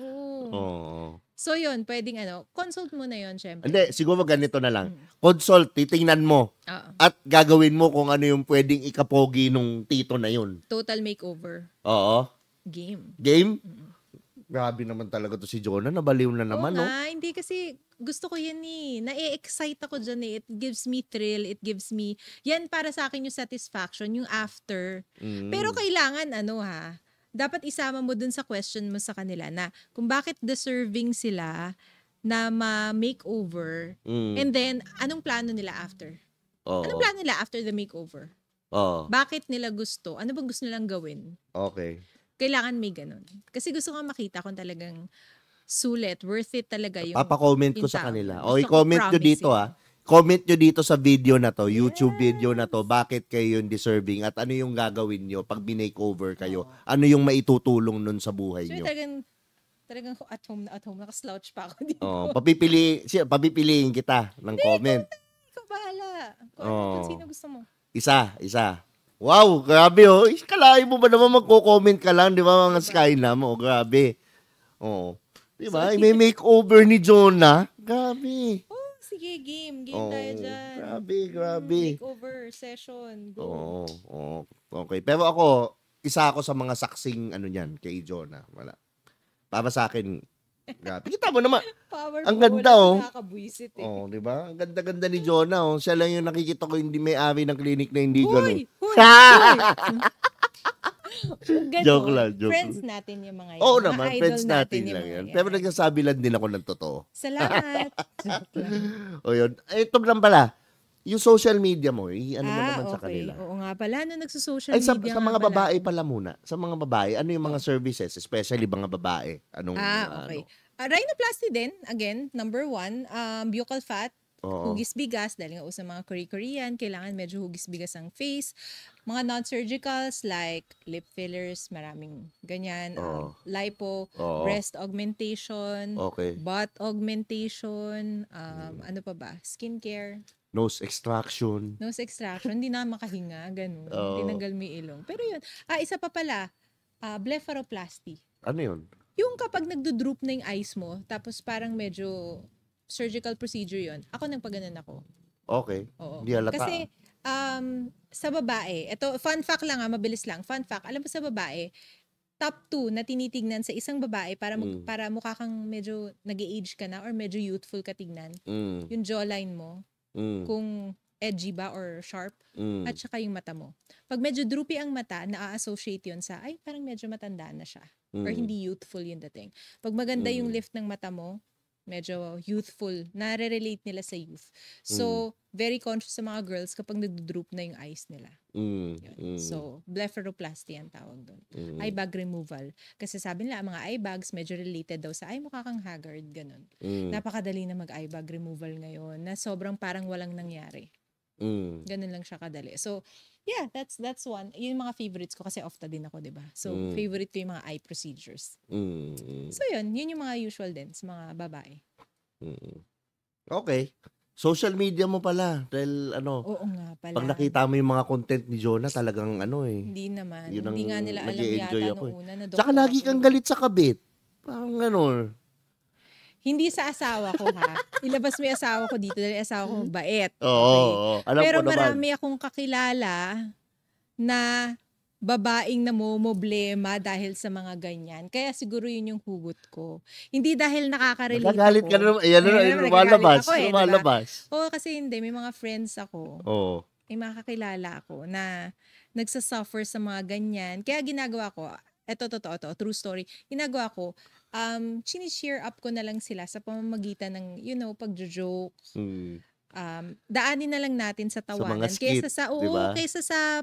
So yun, pwedeng consult mo na yun syempre.
Hindi, siguro ganito na lang. Consult, titingnan mo. At gagawin mo kung ano yung pwedeng ikapogi nung tito na yun.
Total makeover.
Oo.
Game?
Grabe naman talaga to si Jonah. Nabaliw na naman,
Oo
no?
nga, hindi kasi gusto ko yan eh. Na-excite ako dyan eh. It gives me thrill. It gives me, yan para sa akin yung satisfaction, yung after. Pero
Mm.
kailangan dapat isama mo dun sa question mo sa kanila na kung bakit deserving sila na ma-makeover.
Mm.
And then, anong plano nila after? Anong
Oo.
plano nila after the makeover?
Oo.
Bakit nila gusto? Ano bang gusto nilang gawin?
Okay.
Kailangan may ganun. Kasi gusto ko makita kung talagang sulit, worth it talaga yung
Papa-comment ko
yung
sa
tao.
kanila. O,
Gusto ko
i-comment nyo dito,
promising.
Comment nyo dito sa video na to, YouTube video na to, bakit kayo yung deserving at ano yung gagawin nyo pag binake-over kayo? Ano yung maitutulong nun sa buhay
So,
nyo?
talagang at home, nakaslouch pa ako dito.
Oh, papipiliin kita ng comment.
Ikaw bahala.
Oo.
Kung sino gusto mo.
Isa. Wow, grabe oh. Kalahin mo ba naman magko-comment ka lang, di ba mga Skynam? Oh, grabe. Oh. Di ba?
So,
May makeover ni Jonah. Grabe.
Oh, sige, game tayo dyan.
Grabe.
Makeover session. Go.
Oo. Okay. Pero ako, isa ako sa mga saksing niyan kay Jonah. Wala. Para sa akin, grabe. Kita mo naman.
Powerful.
Ang ganda, oh.
Nakakabwisit eh.
Oh, di ba? Ang ganda-ganda ni Jonah. Oh. Siya lang yung nakikita ko hindi may-ari ng clinic na hindi ganun.
Huy! Ganun.
Joke lang.
Friends natin yung mga yun.
Oo
Mga
naman,
idol
friends natin
yung
lang
mga
yan. Pero nagsasabi lang din ako ng totoo.
Salamat. Joke lang.
O yun. Ito lang pala. Yung social media mo, mo naman sa
okay.
kanila.
Oo nga pala, nagsosocial
Ay, sa
media
mga
nga pala
babae
ako.
pala muna. Sa mga babae, ano yung mga services? Especially mga babae. Anong,
Okay. Rhinoplasty din, again, number 1, buccal fat,
Oo.
hugis bigas, dahil nga uso mga Korean, kailangan medyo hugis bigas ang face. Mga non-surgicals like lip fillers, maraming ganyan,
Oo.
lipo,
Oo.
breast augmentation,
Okay.
butt augmentation, ano pa ba, skincare,
Nose extraction.
nose extraction, hindi na makahinga, ganun,
Oo.
tinanggal mo yung ilong. Pero yun, isa pa pala, blepharoplasty.
Ano yun?
Yung kapag nagdo-droop na yung eyes mo, tapos parang medyo surgical procedure yon. Ako nagpaganan ako.
Okay.
Oo.
Hindi halata.
Kasi sa babae, ito fun fact lang mabilis lang. Fun fact, alam mo sa babae, top 2 na tinitignan sa isang babae para para mukha kang medyo nag-age ka na or medyo youthful ka tignan. Yung jawline mo, kung edgy ba or sharp, at saka yung mata mo. Pag medyo droopy ang mata, na-associate yun sa, ay, parang medyo matanda na siya. Or hindi youthful yung dating. Pag maganda yung lift ng mata mo, medyo youthful. Nare-relate nila sa youth. So, very conscious sa mga girls kapag nag-droop na yung eyes nila. Yun. So, blepharoplasty ang tawag doon. Eye bag removal. Kasi sabi nila, ang mga eye bags medyo related daw sa, ay, mukha kang haggard, ganun. Napakadali na mag-eye bag removal ngayon na sobrang parang walang nangyari. Ganun lang siya kadali. So, yeah, that's one. Yun yung mga favorites ko kasi ofta din ako, di ba? So, favorite ko yung mga eye procedures. So, yun yung mga usual din sa mga babae.
Okay. Social media mo pala. Dahil
Oo nga pala.
pag nakita mo yung mga content ni Jonah, talagang
Hindi naman.
yun ang
Hindi nga nila alam
nag-i-enjoy
yata
ako
nung una na doktor
Tsaka lagi
ako.
kang galit sa kabit. Parang
Hindi sa asawa ko ha. Ilabas mo yung asawa ko dito dahil asawa ko bait.
Oo. Alam
Pero
ko naman.
marami akong kakilala na babaeng namomoblema dahil sa mga ganyan. Kaya siguro yun yung hugot ko. Hindi dahil nakaka-relate
Nagagalit
ako.
ka naman. Ayan na,
Nagagalit
lumalabas.
ako
Lumalabas.
Diba? Oo, kasi hindi. May mga friends ako.
Oo.
May mga kakilala ako na nagsasuffer sa mga ganyan. Kaya ginagawa ko, eto totoo, true story. Ginagawa ko, sinishare up ko na lang sila sa pamamagitan ng, pagjo-joke. Daanin na lang natin sa tawanan.
mga skit,
kaysa sa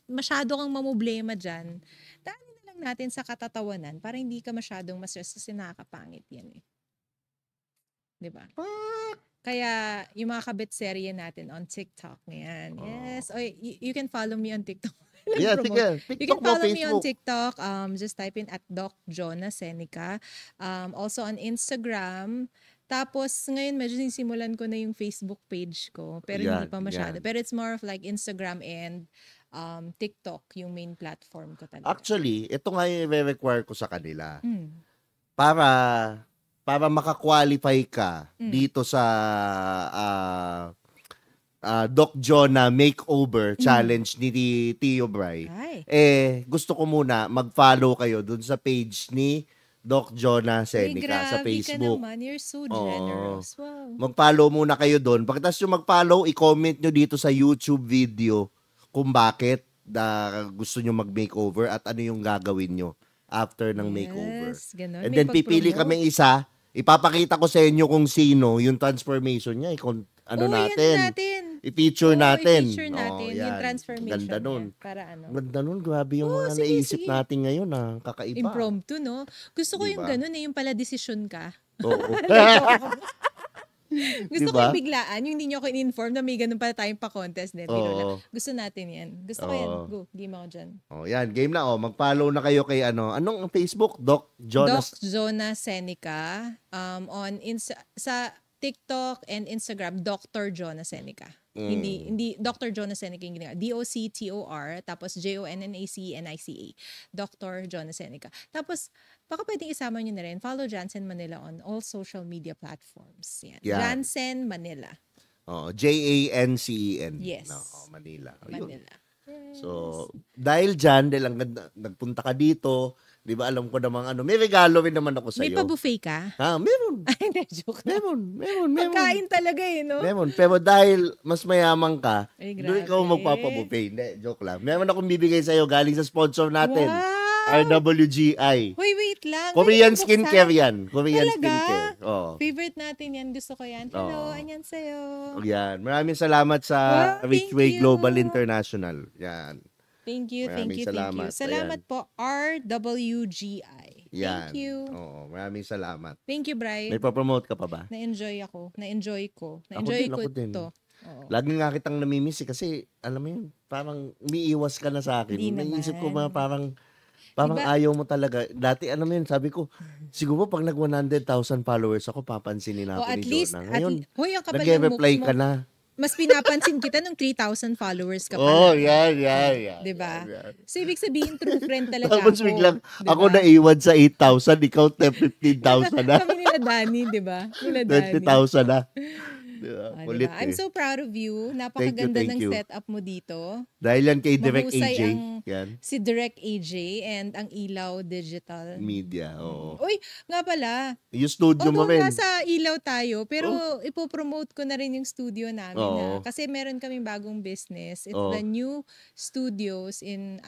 masyado kang mamoblema dyan, daanin na lang natin sa katatawanan para hindi ka masyadong ma-stress kasi nakakapangit yan eh. Diba? Kaya yung mga kabit-serye natin on TikTok ngayon. Yes. Oh, you can follow me on TikTok.
Yeah, sige.
You can follow me on
Facebook.
TikTok. Just type in at Doc Jonah Seneca. Also on Instagram. Tapos ngayon medyo sinisimulan ko na yung Facebook page ko. Pero hindi pa masyado.
yan.
Pero it's more of like Instagram and TikTok yung main platform ko talaga.
Actually, ito nga yung i-require ko sa kanila. Para maka-qualify ka dito sa Doc Jonah Makeover Challenge ni Tio Bray.
Ay.
Gusto ko muna mag-follow kayo dun sa page ni Doc Jonah
Ay,
Seneca sa
grabe ka
Facebook.
naman. You're so
Oo.
generous. Wow.
Mag-follow muna kayo doon. Pagkatapos yung mag-follow, i-comment nyo dito sa YouTube video kung bakit gusto nyo mag-makeover at ano yung gagawin nyo after ng makeover.
Yes, ganun.
And
May
then pipili
pag-promote.
kami isa, ipapakita ko sa inyo kung sino yung transformation niya, ano
Oo, yan
natin.
natin.
I-feature
Oo,
natin.
i-feature natin yung
yan.
transformation
Ganda nun.
niya. Para ano.
Ganda nun. Grabe yung
Oo,
mga
sige,
naisip
sige.
natin ngayon. Kakaiba.
Impromptu, no? Gusto ko yung
Diba?
ganun yung pala decision ka.
Oo.
Gusto ko
Diba?
yung biglaan, yung hindi nyo ako in-inform na may ganun pala tayong pa-contest. Biro
Oo.
lang. Gusto natin yan. Gusto ko yan.
Oo.
Go, game ako dyan.
Yan. Game na. Mag-follow na kayo kay anong Facebook? Doc Jonas.
Doc Jonah Seneca. Sa TikTok and Instagram, Dr. Jonah Seneca. Hindi Dr. Jonah Seneca yung ginagawa. DOCTOR, tapos JONNACNICA. Dr. Jonah Seneca. Tapos, baka pwedeng isama nyo na rin, follow Jansen Manila on all social media platforms. Yan.
Yan.
Jansen Manila.
JANCEN.
Yes.
Manila. Ayun.
Manila.
So, dahil dyan, dahil nagpunta ka dito, di ba alam ko namang may regalo rin naman ako sa'yo.
May pa-buffet ka?
Meron.
Ay, hindi, joke na.
Meron.
Pagkain talaga no?
Meron. Pero dahil mas mayaman ka,
Ay,
doon
grabe.
ikaw magpapabuffet. Hindi, joke lang. Meron akong bibigay sa'yo galing sa sponsor natin.
Wow!
RWGI.
Hoy, wait lang.
Korean
Pwede
skincare
buksan?
yan. Korean
Talaga?
skincare. Oo.
Favorite natin yan. Gusto ko yan. Hello,
Oo.
anyan sa'yo.
Yan. Maraming salamat sa
Wow,
Richway
thank you.
Global International. Yan.
Thank you.
Maraming salamat.
Salamat
Ayan.
po, RWGI.
Yan.
Thank you.
Oo, maraming salamat.
Thank you, Bri.
May pa-promote ka pa ba?
Na-enjoy ako. Na-enjoy ko.
Ako
Na-enjoy
din,
ko
ako din.
ito. Oo.
Lagi nga kitang namimiss kasi, alam mo yun, parang umiiwas ka na sa akin.
Di
Naisip ko
naman.
parang
Diba?
ayaw mo talaga. Dati, alam mo yun, sabi ko, siguro pag nag 100,000 followers ako, papansinin
O
natin
at
ni
least,
Jonah. Ngayon,
hoy, ang kapal ng
nag-reply
mukha
ka
mo.
na.
Mas pinapansin kita nung 3,000 followers ka pa.
Oh, yan.
Diba?
yan.
So, ibig sabihin, true friend talaga
Tapos
ako.
biglang,
Diba?
ako naiwan sa 8,000, ikaw 15,000 na.
Kami nila Danny, di ba? Nila Danny.
20,000 na. Diba?
Ah,
Kulit
diba? I'm
eh.
so proud of you. Napakaganda
Thank
ng
you.
setup mo dito.
Dahil yan kay Direct
Mahusay
AJ.
ang-
Yan.
Si Direct AJ and ang Ilaw Digital.
Media. Oo.
Uy, nga pala.
Yung studio mo
Although
rin.
nasa Ilaw tayo, pero ipopromote ko na rin yung studio namin.
Oo.
Kasi meron kaming bagong business. It's
Oo.
the new studios in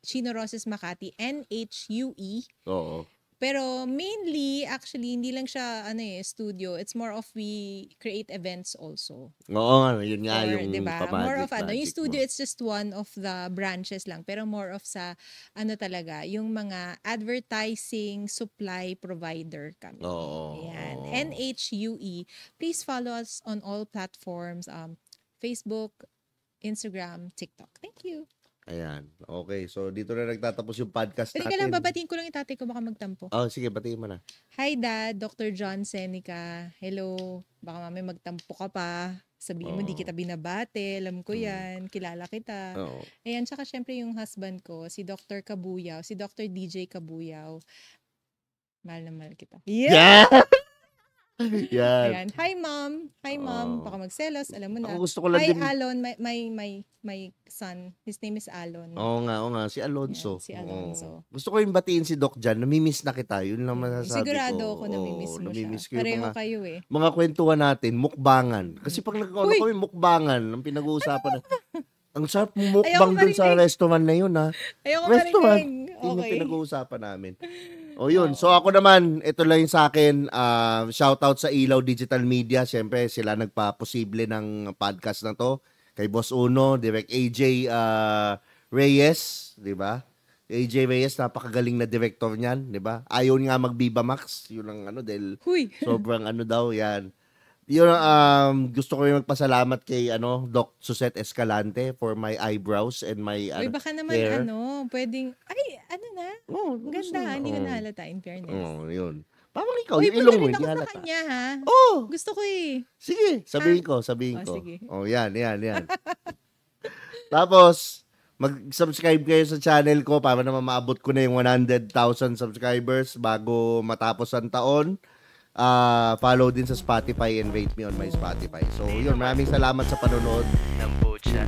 Chino Roses, Makati, NHUE.
Oo.
Pero mainly, actually, hindi lang siya studio. It's more of we create events also.
Oo, yun nga
Or,
yung
diba?
pamagic
More of yung
magic
studio,
mo.
it's just one of the branches lang. Pero more of sa, talaga, yung mga advertising supply provider kami.
Oo.
Yan. NHUE. Please follow us on all platforms. Facebook, Instagram, TikTok. Thank you.
Ayan. Okay, so dito na nagtatapos yung podcast
Pwede ka
natin.
lang, babatiin ko lang yung tatay ko, baka magtampo.
Oh, sige, batiin mo na.
Hi Dad, Dr. John Seneca. Hello. Baka mamaya magtampo ka pa. Sabihin mo, di kita binabate. Alam ko yan. Kilala kita.
Oo.
Ayan, tsaka syempre yung husband ko, si Dr. Kabuyaw, si Dr. DJ Kabuyaw. Mahal na mahal kita.
Yeah! Yan.
Ayan. Hi Mom. Hi Mom.
Oo.
Baka magselos, alam mo na.
Ako gusto ko lang
Hi
din.
Alon, my son. His name is Alon.
Oo nga. Si Alonso.
Yan, si Alonso.
Oo. Gusto ko yung batiin si Doc Jan. Namimiss na kita. Yun lang masasabi
Sigurado
ko.
ako namimiss
Oo,
mo
namimiss
siya.
ko yung
Pareho
mga,
kayo eh.
mga kwentuhan natin, mukbangan. Kasi pag
Uy!
kami mukbangan, ang pinag-uusapan na, ang sarap mukbang
Ayoko
dun sa
marinig.
restaurant na yun, ha?
Ayoko
Restaurant.
marinig.
Yun yung
Okay.
pinag-uusapan namin. O yun. So ako naman, ito lang yung sa akin. Shoutout sa Ilaw Digital Media. Siyempre, sila nagpa-posible ng podcast na to. Kay Boss Uno, Direct AJ Reyes, di ba? AJ Reyes, napakagaling na director niyan, di ba? Ayaw nga mag-Viva Max. Yun ang dahil
Huy.
sobrang daw, yan. Yun, gusto ko yung magpasalamat kay Doc Suzette Escalante for my eyebrows and my
Uy, baka naman
hair.
pwedeng, ay, na?
Oh,
Ang ganda, hindi ko nahalata in fairness.
Oo, yun. Parang ikaw,
Uy,
yung ilong mo,
punta rin
hindi
ako sa
halata.
kanya ha.
Oh,
Gusto ko eh.
sige, sabihin ko.
Oh, sige.
Oh, yan. Tapos, mag-subscribe kayo sa channel ko para naman maabot ko na yung 100,000 subscribers bago matapos ang taon. Follow din sa Spotify and rate me on my Spotify. So, yun, maraming salamat sa panonood.
ng butya.